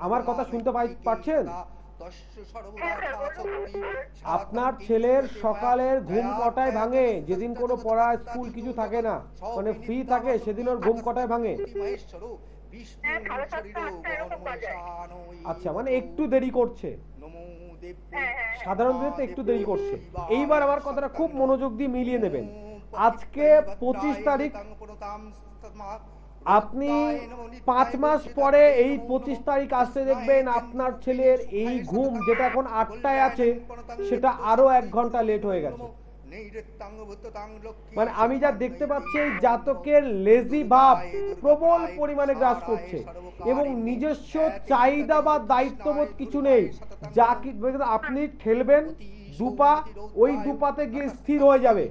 Speaker 1: আমার কথা শুনতে পাচ্ছেন? আপনার ছেলের সকালের ঘুম কটায় ভাঙে? যেদিন কোনো পড়া স্কুল কিছু থাকে না, মানে ফ্রি থাকে, সেদিন ওর ঘুম কটায় ভাঙে? আচ্ছা, মানে একটু দেরি করছে, সাধারণত একটু দেরি করছে। এইবার আমার কথাটা খুব মনোযোগ দিয়ে মিলিয়ে নেবেন। আজকে 25 তারিখ, আপনি 5 মাস পরে এই 25 তারিখ আসতে দেখবেন আপনার ছেলের এই ঘুম যেটা এখন 8টায় আছে, সেটা আরো 1 ঘন্টা লেট হয়ে গেছে। মানে আমি যা দেখতে পাচ্ছি, এই জাতকের লেজি ভাব প্রবল পরিমাণে গ্রাস করছে এবং নিজস্ব চাহিদা বা দায়িত্ববোধ কিছু নেই। যা কি আপনি ঠেলবেন দুপা, ওই দুপাতে গিয়ে স্থির হয়ে যাবে।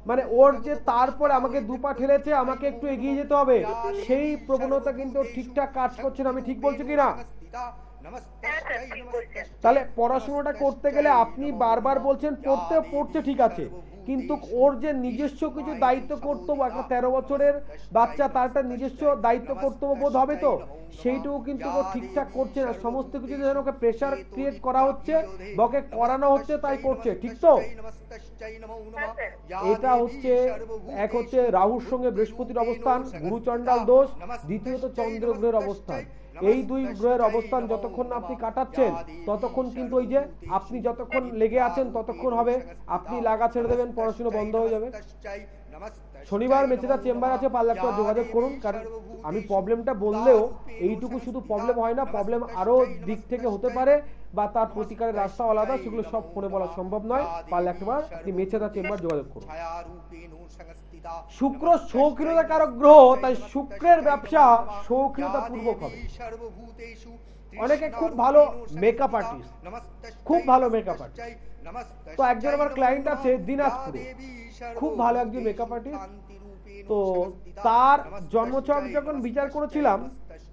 Speaker 1: মানে ওর যে তারপরে আমাকে দুপা ঠেলেছে, আমাকে একটু এগিয়ে যেতে হবে, সেই প্রবণতা কিন্তু ঠিকঠাক কাজ করছে না। আমি ঠিক বলছি কিনা? তাহলে পড়াশোনাটা করতে গেলে আপনি বারবার বলছেন পড়ছে ঠিক আছে, কিন্তু ওর যে নিজস্ব কিছু দায়িত্ব কর্তব্য, একটা 13 বছরের বাচ্চা, তার একটা নিজস্ব দায়িত্ব কর্তব্য বোধ হবে তো, সেইটুকু কিন্তু ও ঠিকঠাক করছে না। সমস্ত কিছু যেন ওকে প্রেসার ক্রিয়েট করা হচ্ছে বা ওকে করানো হচ্ছে, তাই করছে, ঠিক তো? এটা হচ্ছে, এক হচ্ছে রাহুর সঙ্গে বৃহস্পতির অবস্থান, গুরু চণ্ডাল দোষ, দ্বিতীয়ত চন্দ্র গ্রহের অবস্থান। এই দুই গ্রহের অবস্থান যতক্ষণ না আপনি কাটাচ্ছেন, ততক্ষণ কিন্তু ওই যে আপনি যতক্ষণ লেগে আছেন ততক্ষণ হবে। আপনি লাগা ছেড়ে দেবেন, পড়াশোনা বন্ধ হয়ে যাবে। শনিবার মেচেদা চেম্বার আছে, পারলে একটু যোগাযোগ করুন। কারণ আমি প্রবলেমটা বললেও এইটুকু শুধু প্রবলেম হয় না, প্রবলেম আরো দিক থেকে হতে পারে বা তার প্রতিকারের রাস্তাও আলাদা, সেগুলো সব ফোনে বলা সম্ভব নয়। পারলে একবার আপনি মেচেদা চেম্বার যোগাযোগ করুন। শুক্র শৌখিনতা কারক গ্রহ, তাই শুক্রের ব্যবসা শৌখিনতা পূর্বক হবে। অনেকে খুব ভালো মেকআপ আর্টিস্ট, খুব ভালো মেকআপ আর্টিস্ট। তো একজন আমার ক্লায়েন্ট আছে দিনাজপুরে, খুব ভালো একজন মেকআপ আর্টিস্ট। তো তার জন্মছক যখন বিচার করেছিলাম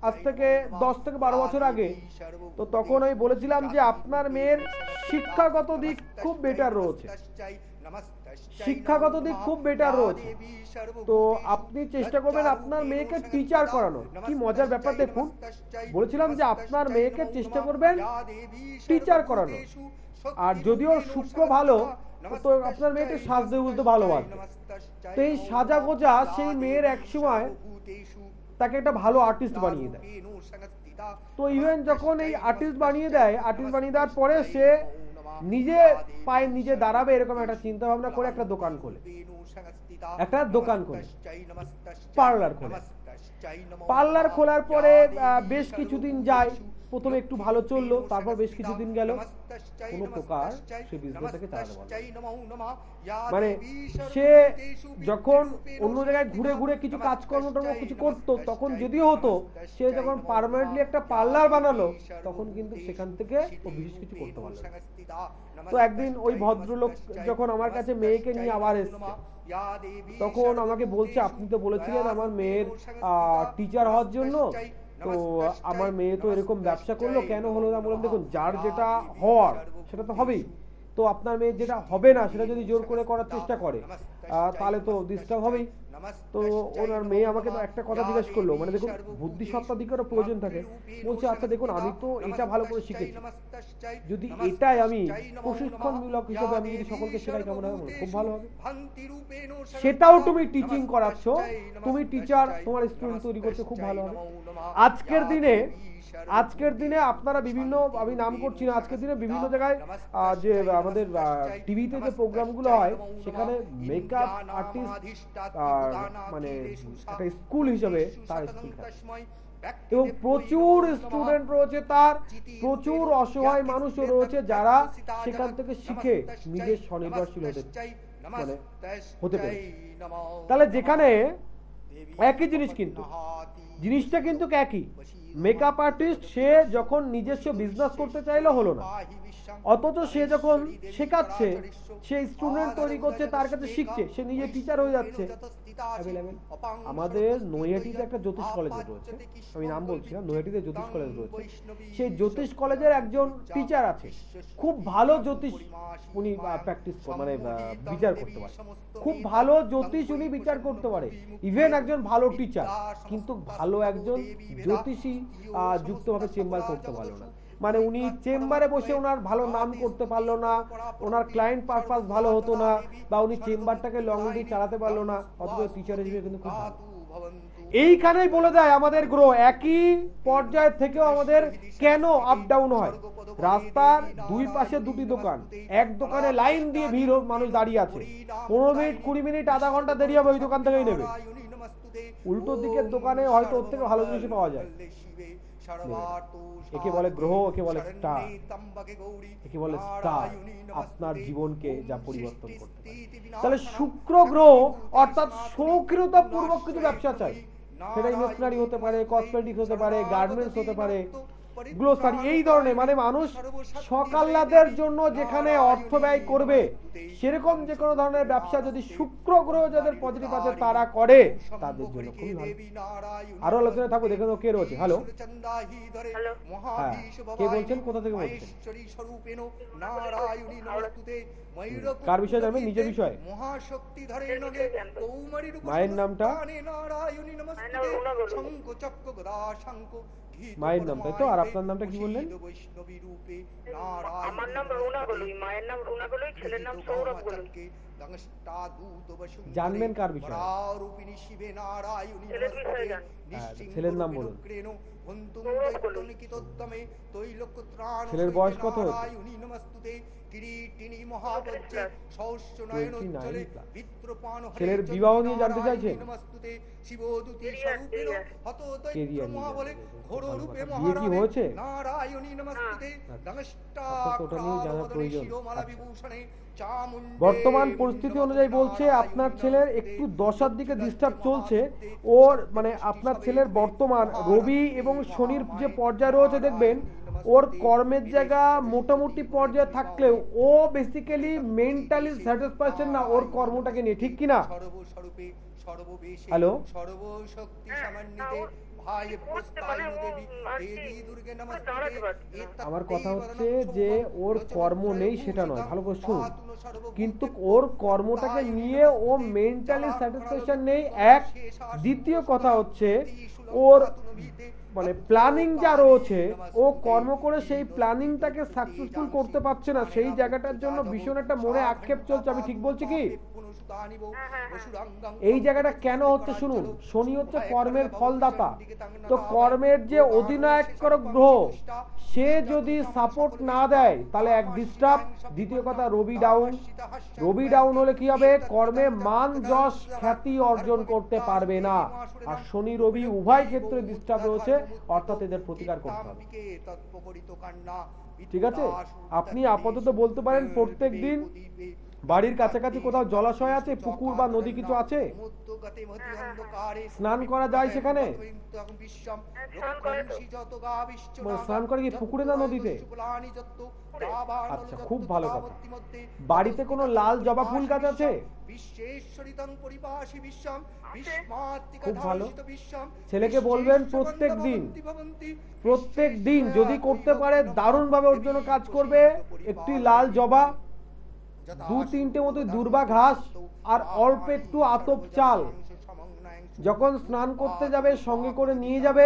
Speaker 1: আজ থেকে 10 থেকে 12 বছর আগে, তো তখন আমি বলেছিলাম যে আপনার মেয়ের শিক্ষাগত দিক খুব বেটার রয়েছে, শিক্ষাগত দিক খুব বেটার রয়েছে। তো আপনি চেষ্টা করবেন আপনার মেয়েকে টিচার করানো। কি মজার ব্যাপার দেখুন, বলেছিলাম যে আপনার মেয়েকে চেষ্টা করবেন টিচার করানো। আর যদিও শুক্র ভালো, তো আপনার মেয়েকে সাজতে বুঝতে ভালোবাসে, তো এই সাজা গোজা সেই মেয়ের এক সময় তাকে একটা ভালো আর্টিস্ট বানিয়ে দেয়। তো ইভেন যখন এই আর্টিস্ট বানিয়ে দেওয়ার পরে সে নিজে পায়ে নিজে দাঁড়াবে, এরকম একটা চিন্তা ভাবনা করে একটা দোকান খোলে, পার্লার খোলার পরে বেশ কিছুদিন যায়। প্রথমে একটু ভালো চললো, তারপর বেশ কিছুদিন গেল, কোনো প্রকার সে বিজনেসটাকে চালাতে পারল না। মানে সে যখন অন্য জায়গায় ঘুরে ঘুরে কিছু কাজকর্ম কিছু করতো, তখন যদিও হতো, সে যখন পার্মানেন্টলি একটা পার্লার বানালো, তখন কিন্তু সেখান থেকে ও বিশেষ কিছু করতে পারলো। তো একদিন ওই ভদ্রলোক যখন আমার কাছে মেয়েকে নিয়ে আবার এসছে, তখন আমাকে বলছে আপনি তো বলেছিলেন আমার মেয়ের টিচার হওয়ার জন্য, তো আমার মেয়ে তো এরকম ব্যবসা করলো, কেন হলো না? বললাম দেখুন, যার যেটা হওয়ার সেটা তো হবেই। তো আপনার মেয়ের যেটা হবে না সেটা যদি জোর করে করার চেষ্টা করে, তাহলে তো ডিস্টার্ব হবেই। তো ওনার মেয়ে আমাকে তো একটা কথা জিজ্ঞেস করলো, মানে দেখুন বুদ্ধিসত্তা দিকেরও প্রয়োজন থাকে। বলছে আচ্ছা দেখুন, আমি তো এটা ভালো করে শিখেছি, যদি এটাই আমি প্রশিক্ষণমূলক হিসেবে আমি যদি সকলকে শেখাই কেমন হবে? খুব ভালো হবে। সেটাও তুমি টিচিং করাচ্ছ, তুমি টিচার, তোমার স্টুডেন্ট তৈরি করতে খুব ভালো হবে। আজকের দিনে আপনারা বিভিন্ন, আমি নাম করছি না, আজকের দিনে বিভিন্ন জায়গায় যে আমাদের টিভিতে যে প্রোগ্রামগুলো হয়, সেখানে মেকআপ আর্টিস্ট মানে একটা স্কুল হিসেবে তার স্কুল থাকে এবং প্রচুর স্টুডেন্ট রয়েছে, তার প্রচুর অসহায় মানুষও রয়েছে যারা সেখান থেকে শিখে নিজের স্বনির্ভরশীল হতে পারে। তাহলে যেখানে একই জিনিস, কিন্তু জিনিসটা কিন্তু একই। মেকআপ আর্টিস্ট সে যখন নিজস্ব বিজনেস করতে চাইলো হলো না, অথচ সে যখন শেখাচ্ছে, সে স্টুডেন্ট তৈরি করছে, তার কাছে শিখছে, সে নিজে টিচার হয়ে যাচ্ছে অ্যাভেলেবেল। আমাদের নৈহাটিতে একটা জ্যোতিষ কলেজ রয়েছে, আমি নাম বলছি না, নৈহাটিতে জ্যোতিষ কলেজ রয়েছে। সেই জ্যোতিষ কলেজের একজন টিচার আছে, খুব ভালো জ্যোতিষ উনি প্র্যাকটিস মানে বিচার করতে পারে, খুব ভালো জ্যোতিষ উনি বিচার করতে পারে, ইভেন একজন ভালো টিচার, কিন্তু ভালো একজন জ্যোতিষী যুক্তভাবে চেম্বার করতে পারলো না। মানে উনি চেম্বারে বসে ওনার ভালো নাম করতে পারলো না, ওনার ক্লায়েন্ট পারপাস ভালো হতো না, বা উনি চেম্বারটাকে লংলি চালাতে পারলো না, অথচ টিচার হিসেবে কিন্তু খুব ভালো। এইখানেই বলে দেয় আমাদের গ্রহ একই পর্যায় থেকেও আমাদের কেন আপ ডাউন হয়। রাস্তার দুই পাশে দুটি দোকান, এক দোকানে লাইন দিয়ে ভিড় মানুষ দাঁড়িয়ে আছে, 15 মিনিট 20 মিনিট আধা ঘন্টা দেরি হবে, ওই দোকান থেকেই নেবে। উল্টো দিকের দোকানে হয়তো ওর থেকে ভালো জিনিস পাওয়া যায়। একে বলে গ্রহ, একে বলে স্টার, একে বলে স্টার আপনার জীবনকে যা পরিবর্তন করতে পারে। তাহলে শুক্র গ্রহ অর্থাৎ সক্রিয়তা পূর্বক কিছু ব্যবসা চাই, সেটা ইনভেস্টনারি হতে পারে, কসমেটিক্স হতে পারে, গার্মেন্টস হতে পারে, গ্লোসারি, এই ধরনের, মানে মানুষ সকাল্লাদের জন্য যেখানে অর্থ ব্যয় করবে সেরকম যে কোনো ধরনের ব্যবসা যদি শুক্র গ্রহ যাদের পজিটিভ আছে তারা করে, তাদের জন্য খুবই ভালো। আরো আলোচনা থাকবো, দেখে কে রয়েছে। হ্যালো, হ্যাঁ, কে বলছেন, কোথা থেকে বলছেন, কার বিষয়ে জানবেন? নিজের বিষয়ে। মায়ের নামটা, মায়ের নাম, তাই তো? আর আপনার নামটা কি বললেন?
Speaker 3: আমার নাম রুনা গলুই, মায়ের নাম রুনা গলুই, ছেলের নাম সৌরভ গলুই।
Speaker 1: জানবেন কার বিষয়ে?
Speaker 3: ছেলের বিষয়ে জান।
Speaker 1: ছেলের নাম বলুন। ছেলের বয়স কত হচ্ছে? 29 প্লাস। ছেলের বিবাহ নিয়ে জানতে চাইছেন? বিয়ে কি হয়েছে? ওটা নিয়ে জানার প্রয়োজন। বর্তমান পরিস্থিতি অনুযায়ী বলছে আপনার ছেলের একটু দশার দিকে ডিস্টার্ব চলছে। ওর মানে আপনার ছেলের বর্তমান রবি এবং শনির যে পর্যায় রয়েছে, দেখবেন ওর কর্মের জায়গা মোটামুটি পর্যায়ে থাকলেও ও বেসিক্যালি মেন্টালি স্যাটিসফ্যাকশন না ওর কর্মটাকে নিয়ে, ঠিক কিনা? হ্যালো, আমার কথা হচ্ছে যে ওর কর্ম নেই সেটা নয়, ভালো করে শুনুন, কিন্তু ওর কর্মটাকে নিয়ে ও মেন্টালি স্যাটিসফ্যাকশন নেই এক। দ্বিতীয় কথা হচ্ছে ওর মানে প্ল্যানিং যা রয়েছে, ও কর্ম করে সেই প্ল্যানিংটাকে সাকসেসফুল করতে পারছে না, সেই জায়গাটার জন্য ভীষণ একটা মনে আক্ষেপ চলছে। আমি ঠিক বলছি কি? এই জায়গাটা কেন হচ্ছে শুনুন, শনি হচ্ছে কর্মের ফলদাতা, তো কর্মের যে অধিনায়ক গ্রহ সে যদি সাপোর্ট না দেয় তাহলে এক ডিস্টার্ব। দ্বিতীয় কথা রবি ডাউন, রবি ডাউন হলে কি হবে? কর্মে মান যশ খ্যাতি অর্জন করতে পারবে না। আর শনি রবি উভয় ক্ষেত্রে ডিস্টার্ব রয়েছে, অর্থাৎ এদের প্রতিকার করতে হবে। ঠিক আছে, আপনি আপাতত বলতে পারেন প্রত্যেক দিন বাড়ির কাছাকাছি কোথাও জলাশয় আছে, পুকুর বা নদী কিছু আছে, স্নান করা যায় সেখানে? স্নান করে কি পুকুরে না নদীতে? আচ্ছা, খুব ভালো কথা। বাড়িতে কোনো লাল জবা ফুল গাছ আছে? খুব ভালো। ছেলেকে বলবেন প্রত্যেক দিন যদি করতে পারে দারুণ ভাবে ওর জন্য কাজ করবে। একটি লাল জবা, 2-3টে মতো দুর্বা ঘাস, আর অল্প একটু আতপ চাল যখন স্নান করতে যাবে সঙ্গে করে নিয়ে যাবে।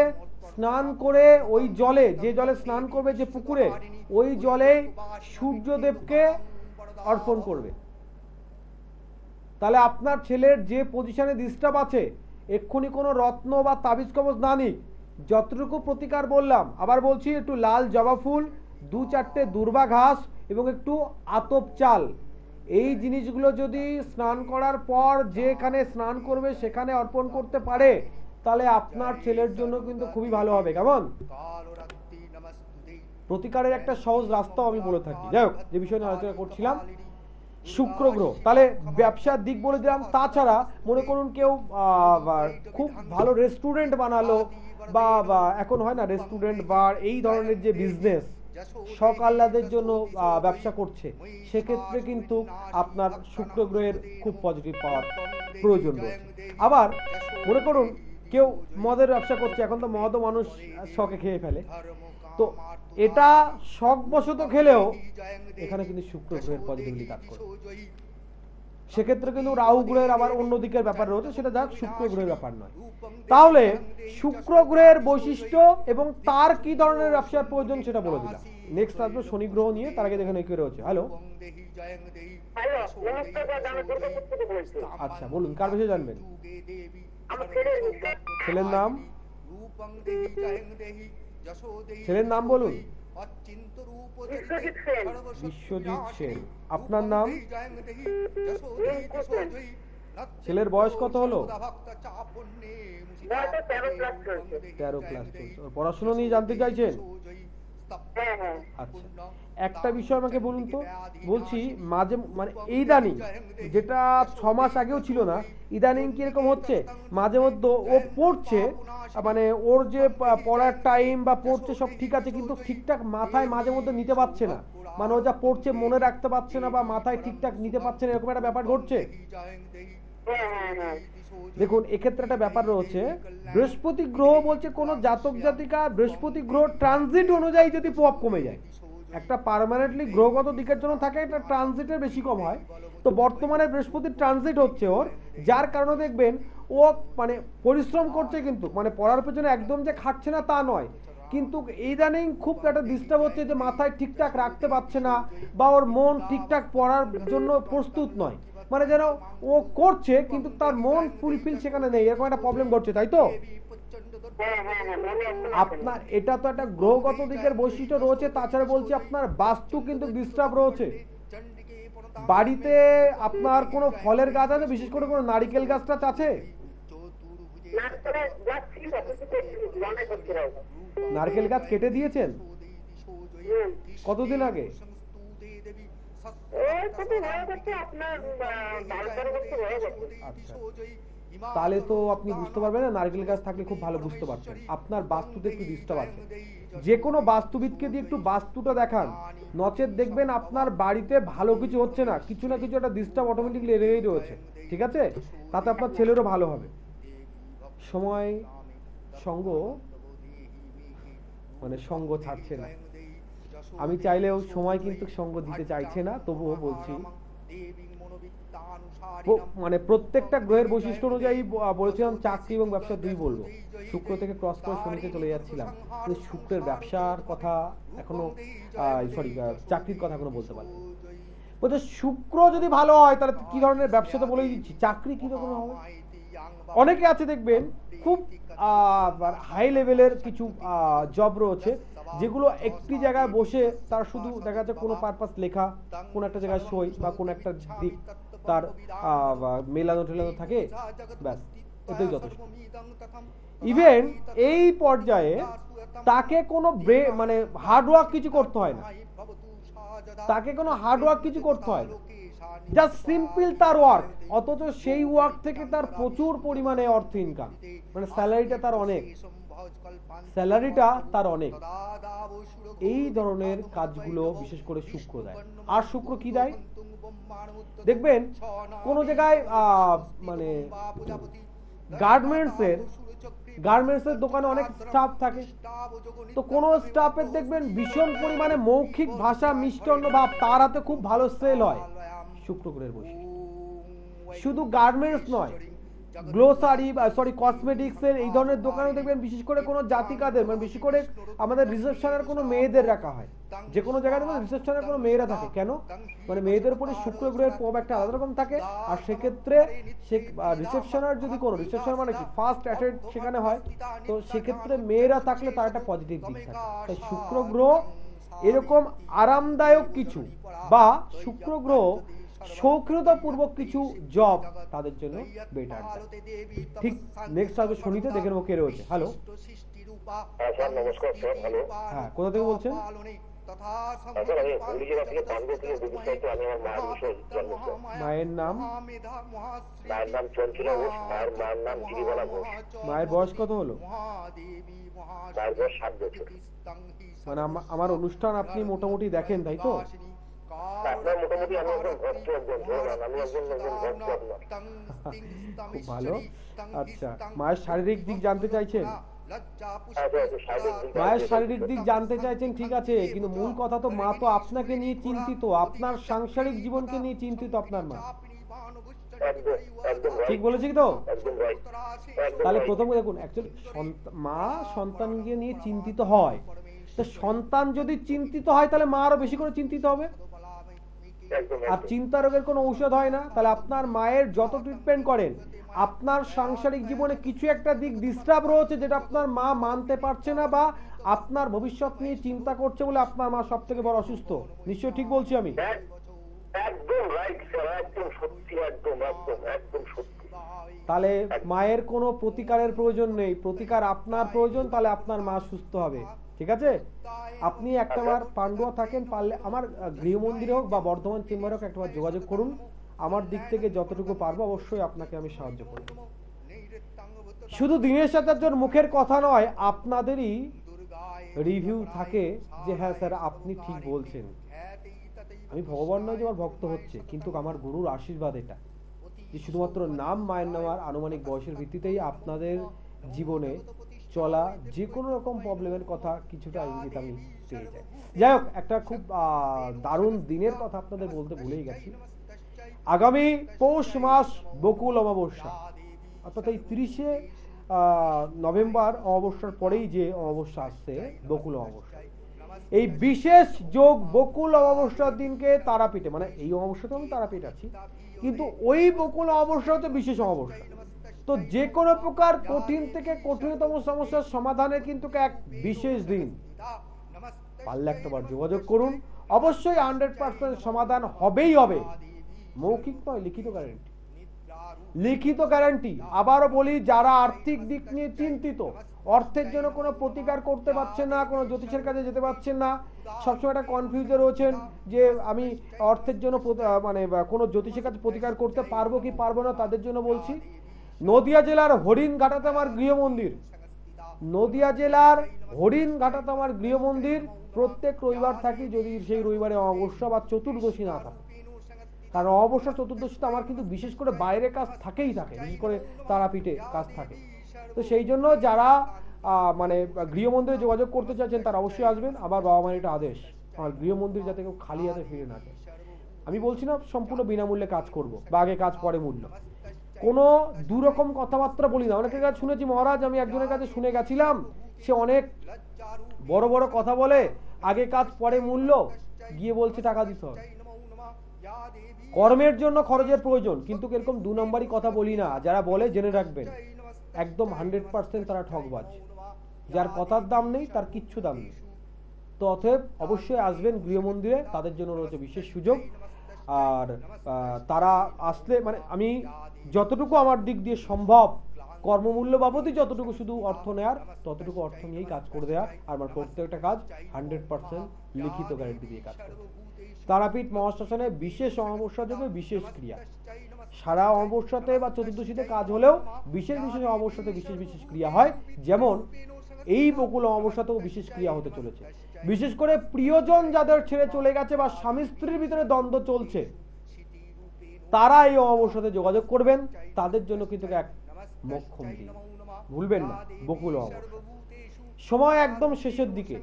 Speaker 1: স্নান করে ওই জলে, যে জলে স্নান করবে, যে পুকুরে, ওই জলে সূর্যদেবকে অর্পণ করবে। তাহলে আপনার ছেলের যে পজিশনে ডিস্টার্ব আছে, এক্ষুনি কোনো রত্ন বা তাবিজ কবজ না নিক, যতটুকু প্রতিকার বললাম, আবার বলছি, একটু লাল জবা ফুল, 2-4টে দুর্বা ঘাস এবং একটু আতপ চাল, এই জিনিসগুলো যদি স্নান করার পর যেখানে স্নান করবে সেখানে অর্পণ করতে পারে, তাহলে আপনার ছেলের জন্য কিন্তু খুবই ভালো হবে। কেমন? প্রতিকারের একটা সহজ রাস্তাও আমি বলে থাকি। যাই হোক, যে বিষয় নিয়ে আলোচনা করছিলাম শুক্র গ্রহ, তাহলে ব্যবসার দিক বলে দিলাম। তাছাড়া মনে করুন কেউ খুব ভালো রেস্টুরেন্ট বানালো, বা এখন হয় না রেস্টুরেন্ট বার, এই ধরনের যে বিজনেস, শখ আহ্লাদের জন্য ব্যবসা করছে, সেক্ষেত্রে কিন্তু আপনার শুক্র গ্রহের খুব পজিটিভ পাওয়ার প্রয়োজন রয়েছে। আবার মনে করুন কেউ মদের ব্যবসা করছে, এখন তো মদও মানুষ শখে খেয়ে ফেলে, তো এটা শখবশত খেলেও এখানে কিন্তু শুক্র গ্রহের পজিটিভিটি কাজ করে। সেক্ষেত্রে কিন্তু রাহু গ্রহের আবার অন্য দিকের ব্যাপার রয়েছে, সেটা যাক শুক্র গ্রহের ব্যাপার নয়। তাহলে শুক্র গ্রহের বৈশিষ্ট্য এবং তার কি ধরনের ব্যবসার প্রয়োজন সেটা বলে দিলাম। নেক্সট আসবে শনি গ্রহ নিয়ে, তার আগে দেখেন কি রয়েছে। হ্যালো,
Speaker 3: হ্যালো, নমস্কার দাদা, আমি দুর্গাপুর থেকে বলছি।
Speaker 1: আচ্ছা বলুন, কার বিষয়ে জানবেন?
Speaker 3: আমার ছেলের বিষয়ে।
Speaker 1: ছেলের নাম, ছেলের নাম বলুন।
Speaker 3: বিশ্বজিৎ সেন।
Speaker 1: বিশ্বজিৎ সেন। আপনার নাম?
Speaker 3: রিঙ্কু সেন।
Speaker 1: ছেলের বয়স কত হলো?
Speaker 3: বয়স 13 ক্লাস চলছে।
Speaker 1: 13 ক্লাস চলছে। ওর পড়াশোনা নিয়ে জানতে চাইছেন?
Speaker 3: হ্যাঁ হ্যাঁ।
Speaker 1: আচ্ছা, একটা বিষয় আমাকে বলুন তো, বলছি মাঝে মানে ইদানিং, যেটা 6 মাস আগেও ছিল না, ইদানিং কিরকম হচ্ছে, মাঝে মধ্যে ও পড়ছে, মানে ওর যে পড়ার টাইম বা পড়ছে সব ঠিক আছে, কিন্তু ঠিকঠাক মাথায় মাঝে মধ্যে নিতে পারছে না, মানে ও যা পড়ছে মনে রাখতে পারছে না বা মাথায় ঠিকঠাক নিতে পারছে না, এরকম একটা ব্যাপার ঘটছে।
Speaker 3: হ্যাঁ হ্যাঁ হ্যাঁ।
Speaker 1: দেখুন এক্ষেত্রে একটা ব্যাপার রয়েছে, বৃহস্পতি গ্রহ বলছে কোন জাতক জাতিকা বৃহস্পতি গ্রহ ট্রানজিট অনুযায়ী যদি প্রভাব কমে যায়, একটা পার্মানেন্টলি গ্রহগত দিকের জন্য থাকে, একটা ট্রানজিটের বেশি কম হয়। তো বর্তমানে বৃহস্পতির ট্রানজিট হচ্ছে ওর, যার কারণে দেখবেন ও মানে পরিশ্রম করছে, কিন্তু মানে পড়ার পেছনে একদম যে খাটছে না তা নয়, কিন্তু ইদানিং খুব একটা ডিস্টার্ব হচ্ছে যে মাথায় ঠিকঠাক রাখতে পারছে না, বা ওর মন ঠিকঠাক পড়ার জন্য প্রস্তুত নয়, মানে যেন ও করছে কিন্তু তার মন ফুলফিল সেখানে নেই, এরকম একটা প্রবলেম ঘটছে, তাই তো?
Speaker 3: হ্যাঁ হ্যাঁ হ্যাঁ, মনে আছে।
Speaker 1: আপনার এটা তো একটা গ্রহগত দিকের বৈশিষ্ট্য রয়েছে, তাছাড়া বলছি আপনার বাস্তু কিন্তু ডিস্টার্ব রয়েছে। বাড়িতে আপনার কোনো ফলের গাছ আছে, বিশেষ করে কোনো নারিকেল গাছ টাছ আছে?
Speaker 3: নারকেলের গাছ ছিল, কিন্তু মনে করতে হবে।
Speaker 1: নারকেল গাছ কেটে দিয়েছেন?
Speaker 3: হুম।
Speaker 1: কতদিন আগে?
Speaker 3: এই কত হয়ে গেছে আপনার 12-13 বছর হয়ে গেছে।
Speaker 1: আচ্ছা, তাহলে তো আপনি বুঝতে পারবেন না, নারকেল গাছ থাকলে খুব ভালো বুঝতে পারছেন আপনার বাস্তুতে একটু ডিস্টার্ব আছে। যে কোনো বাস্তুবিদকে দিয়ে একটু বাস্তুটা দেখান, নচেত দেখবেন আপনার বাড়িতে ভালো কিছু হচ্ছে না, কিছু না কিছু একটা ডিস্টার্ব অটোমেটিকলি লেগেই রয়েছে, ঠিক আছে? তাতে আপনার ছেলেরও ভালো হবে। সময় সঙ্গ মানে সঙ্গ ছাড়ছে না, আমি চাইলেও সময় কিন্তু সঙ্গ দিতে চাইছে না, তবুও বলছি মানে প্রত্যেকটা গ্রহের বৈশিষ্ট্য অনুযায়ী বলেছিলাম চাকরি এবং ব্যবসা দুই বলবো, শুক্র থেকে ক্রস করে শনিতে চলে যাচ্ছিলাম, কিন্তু শুক্রের ব্যবসার কথা এখনো সরি চাকরির কথা এখনো বলতে পারিনি। বলতে শুক্র যদি ভালো হয় তাহলে কি ধরনের ব্যবসা তো বলেই দিচ্ছি, চাকরি কি রকম হবে। অনেকে আছে দেখবেন খুব হাই লেভেলের কিছু জব রয়েছে, যেগুলো একটি জায়গায় বসে তার শুধু দেখা যাচ্ছে কোনো পারপাস লেখা, কোন একটা জায়গায় সই বা কোন একটা দিক তার মেলানো টেলানো থাকে, ব্যাস এটাই যথেষ্ট। ইভেন এই পর্যায়ে তাকে কোনো মানে হার্ডওয়ার্ক কিছু করতে হয় না, তাকে কোনো হার্ডওয়ার্ক কিছু করতে হয় না, জাস্ট সিম্পল তার ওয়ার্ক, অথচ সেই ওয়ার্ক থেকে তার প্রচুর পরিমাণে অর্থ ইনকাম, মানে স্যালারিটা তার অনেক, স্যালারিটা তার অনেক। এই ধরনের কাজগুলো বিশেষ করে শুক্র দেয়। আর শুক্র কি দেয় দেখবেন, কোন জায়গায় মানে গার্মেন্টসের দোকানে অনেক স্টাফ থাকে, তো কোন স্টাফের দেখবেন ভীষণ পরিমাণে মৌখিক ভাষা মিষ্টান্ন ভাব, তার হাতে খুব ভালো সেল হয়, শুক্র গ্রহের বৈশিষ্ট্য। শুধু গার্মেন্টস নয়, গ্লোসারি সরি কসমেটিক্স এর এই ধরনের দোকানে দেখবেন বিশেষ করে কোনো জাতিকাদের, মানে বিশেষ করে আমাদের রিসেপশনের কোনো মেয়েদের রাখা হয়, যে কোনো জায়গায় দেখবেন রিসেপশনের কোনো মেয়েরা থাকে, কেন মানে মেয়েদের উপরে শুক্র গ্রহের প্রভাব একটা আলাদা রকম থাকে, আর সেক্ষেত্রে সে রিসেপশনার যদি কোনো রিসেপশন মানে কি ফার্স্ট অ্যাটেন্ড সেখানে হয়, তো সেক্ষেত্রে মেয়েরা থাকলে তার একটা পজিটিভ দিক থাকে। তাই শুক্র গ্রহ এরকম আরামদায়ক কিছু বা শুক্র গ্রহ সৌখ্যতাপূর্বক কিছু জব তাদের জন্য বেটার। ঠিক নেক্সট আসবে শনিতে, দেখে নেবো কে রয়েছে। হ্যালো,
Speaker 4: স্যার নমস্কার স্যার। হ্যালো,
Speaker 1: হ্যাঁ কোথা থেকে বলছেন?
Speaker 4: স্যার আমি হুগলি জেলা থেকে পান্ডু থেকে বিদ্যুৎ, আমি আমার মায়ের বিষয়ে জানবো স্যার।
Speaker 1: মায়ের নাম?
Speaker 4: মায়ের নাম চঞ্চলা ঘোষ, মায়ের নাম গিরিবালা ঘোষ।
Speaker 1: মায়ের বয়স কত হলো?
Speaker 4: মায়ের বয়স 7 বছর।
Speaker 1: মানে আমার অনুষ্ঠান আপনি মোটামুটি দেখেন, তাই তো?
Speaker 4: আপনার মোটামুটি আমি একজন ভক্ত, একজন ধরুন আমি একজন ভক্ত আপনার।
Speaker 1: খুব ভালো। আচ্ছা, মায়ের শারীরিক দিক জানতে চাইছেন? মায়ের শারীরিক দিক জানতে চাইছেন, ঠিক আছে, কিন্তু মূল কথা তো মা তো আপনাকে নিয়ে চিন্তিত, আপনার সাংসারিক জীবনকে নিয়ে চিন্তিত আপনার মা। ঠিক বলেছি তো? তাহলে প্রথমে দেখুন, অ্যাকচুয়ালি মা সন্তানকে নিয়ে চিন্তিত হয়, তো সন্তান যদি চিন্তিত হয় তাহলে মা আরো বেশি করে চিন্তিত হবে। আর চিন্তা রোগের কোনো ঔষধ হয় না। তাহলে আপনার মায়ের যত ট্রিটমেন্ট করেন, আপনার সাংসারিক জীবনে কিছু একটা দিক ডিস্টার্ব রয়েছে যেটা আপনার মা মানতে পারছে না, বা আপনার ভবিষ্যৎ নিয়ে চিন্তা করছে বলে আপনার মা সব থেকে বড় অসুস্থ। নিশ্চয় ঠিক বলছি আমি?
Speaker 4: একদম রাইট স্যার, একদম সত্যি, একদম একদম একদম সত্যি।
Speaker 1: তাহলে মায়ের কোনো প্রতিকারের প্রয়োজন নেই, প্রতিকার আপনার প্রয়োজন, তাহলে আপনার মা সুস্থ হবে। ঠিক আছে, আপনি একটাবার পান্ডুয়া থাকেন, পারলে আমার গৃহমন্দিরে হোক বা বর্ধমান চেম্বারে হোক একটাবার যোগাযোগ করুন। আমার দিক থেকে যতটুকু পারবো অবশ্যই আপনাকে আমি সাহায্য করব। শুধু দীনেশ আচার্যর মুখের কথা নয়, আপনাদেরই রিভিউ থাকে যে হ্যাঁ স্যার আপনি ঠিক বলছেন। আমি ভগবান নয় যে আমার ভক্ত হচ্ছে, কিন্তু আমার গুরুর আশীর্বাদ এটা, যে শুধুমাত্র নাম মায়ের নেওয়ার আনুমানিক বয়সের ভিত্তিতেই আপনাদের জীবনে চলা যে কোনো রকম প্রবলেমের কথা কিছুটা ইঙ্গিত আমি পেয়ে যাই। যাই হোক, একটা খুব দারুণ দিনের কথা আপনাদের বলতে ভুলেই গেছি। আগামী পৌষ মাস বকুল অমাবস্যা, অর্থাৎ এই 30শে নভেম্বর অমাবস্যার পরেই যে অমাবস্যা আসছে বকুল অমাবস্যা, এই বিশেষ যোগ বকুল অমাবস্যার দিনকে তারাপীঠে, মানে এই অমাবস্যাতে আমি তারাপীঠ আছি, কিন্তু ওই বকুল অমাবস্যা হচ্ছে বিশেষ অমাবস্যা। তো যে কোনো প্রকার কঠিন থেকে কঠিনতম সমস্যার সমাধানের কিন্তু এক বিশেষ দিন। পারলে একটাবার যোগাযোগ করুন, অবশ্যই 100% সমাধান হবেই হবে। মৌখিক নয়, লিখিত গ্যারান্টি, লিখিত গ্যারান্টি। আবারও বলি, যারা আর্থিক দিক নিয়ে চিন্তিত, অর্থের জন্য কোনো প্রতিকার করতে পারছেন না, কোনো জ্যোতিষের কাছে যেতে পারছেন না, সবসময় একটা কনফিউজে রয়েছেন যে আমি অর্থের জন্য মানে কোনো জ্যোতিষের কাছে প্রতিকার করতে পারবো কি পারবো না, তাদের জন্য বলছি নদিয়া জেলার হরিণঘাটাতে আমার গৃহমন্দির, নদিয়া জেলার হরিণঘাটাতে আমার গৃহমন্দির। প্রত্যেক রবিবার থাকি, যদি সেই রবিবারে অমাবস্যা বা চতুর্দশী না থাকে। কারণ অমাবস্যা চতুর্দশীতে আমার কিন্তু বিশেষ করে বাইরে কাজ থাকেই থাকে, বিশেষ করে তারাপীঠে কাজ থাকে। তো সেই জন্য যারা মানে গৃহমন্দিরে যোগাযোগ করতে চাচ্ছেন তারা অবশ্যই আসবেন। আমার বাবা মায়ের এটা আদেশ, আমার গৃহমন্দির যাতে কেউ খালি হাতে ফিরে না যায়। আমি বলছি না সম্পূর্ণ বিনামূল্যে কাজ করব বা আগে কাজ পরে মূল্য, কোনো দুরকম কথাবার্তা বলি না। অনেকের কাছে শুনেছি, মহারাজ আমি একজনের কাছে শুনে গেছিলাম, সে অনেক বড় বড় কথা বলে, আগে কাজ পরে মূল্য, গিয়ে বলছে টাকা দিতে হবে। কর্মের জন্য খরচের প্রয়োজন, কিন্তু এরকম 2 নম্বরই কথা বলি না। যারা বলে জেনে রাখবেন, একদম 100% তারা ঠকবাজ। যার কথার দাম নেই তার কিচ্ছু দাম নেই। তো অতএব অবশ্যই আসবেন গৃহমন্দিরে, তাদের জন্য রয়েছে বিশেষ সুযোগ। আর তারা আসলে মানে আমি যতটুকু আমার দিক দিয়ে সম্ভব, কর্মমূল্য বাবদই যতটুকু শুধু অর্থ নেয়ার, ততটুকু অর্থ নিয়েই কাজ করে দেওয়ার। আর আমার প্রত্যেকটা কাজ 100% লিখিত গ্যারান্টি দিয়ে কাজ করবে। তারাপীঠ মহাশ্মশানে বিশেষ অমাবস্যা যোগে বিশেষ ক্রিয়া, সারা অমাবস্যাতে বা চতুর্দশীতে কাজ হলেও বিশেষ বিশেষ অমাবস্যাতে বিশেষ বিশেষ ক্রিয়া হয়। যেমন এই বকুল অমাবস্যাতেও বিশেষ ক্রিয়া হতে চলেছে। বিশেষ করে প্রিয়জন যাদের ছেড়ে চলে গেছে বা স্বামী স্ত্রীর ভিতরে দ্বন্দ্ব চলছে, তারা এই অমাবস্যাতে যোগাযোগ করবেন, তাদের জন্য কিন্তু এক মোক্ষম দিন। ভুলবেন না, বকুল অমাবস্যা। সময় একদম শেষের দিকে।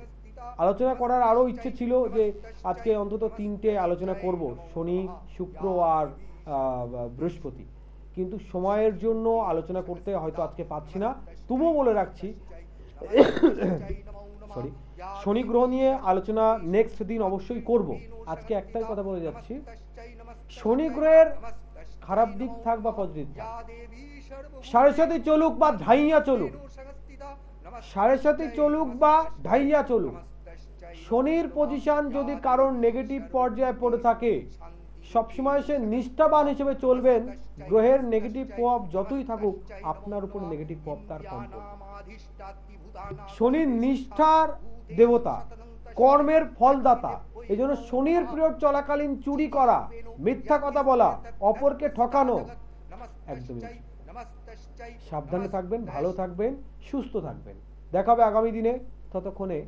Speaker 1: আলোচনা করার আরো ইচ্ছে ছিল যে আজকে অন্তত 3টে আলোচনা করব, শনি, শুক্র আর বৃহস্পতি, কিন্তু সময়ের জন্য আলোচনা করতে হয়তো আজকে পাচ্ছি না। তবুও বলে রাখছি, সরি, শনি গ্রহ নিয়ে আলোচনা নেক্সট দিন অবশ্যই করব। আজকে একটাই কথা বলে যাচ্ছি, শনি গ্রহের খারাপ দিক থাক বা পজিটিভ থাক, 7.5 চলুক বা ঢাইয়া চলুক, 7.5 চলুক বা ঢাইয়া চলুক, শনির পজিশন যদি কারণ নেগেটিভ পর্যায়ে পড়ে থাকে, সবসময় সে নিষ্ঠাবান হিসেবে চলবেন। গ্রহের নেগেটিভ প্রভাব যতই থাকুক, আপনার উপর নেগেটিভ প্রভাব তার কম পড়বে। শনির নিষ্ঠার দেবতা, কর্মের ফলদাতা। এই জন্য শনির পিরিয়ড চলাকালীন চুরি করা, মিথ্যা কথা বলা, অপরকে ঠকানো একদমই উচিত। সাবধানে থাকবেন, ভালো থাকবেন, সুস্থ থাকবেন। দেখা হবে আগামী দিনে। ততক্ষণে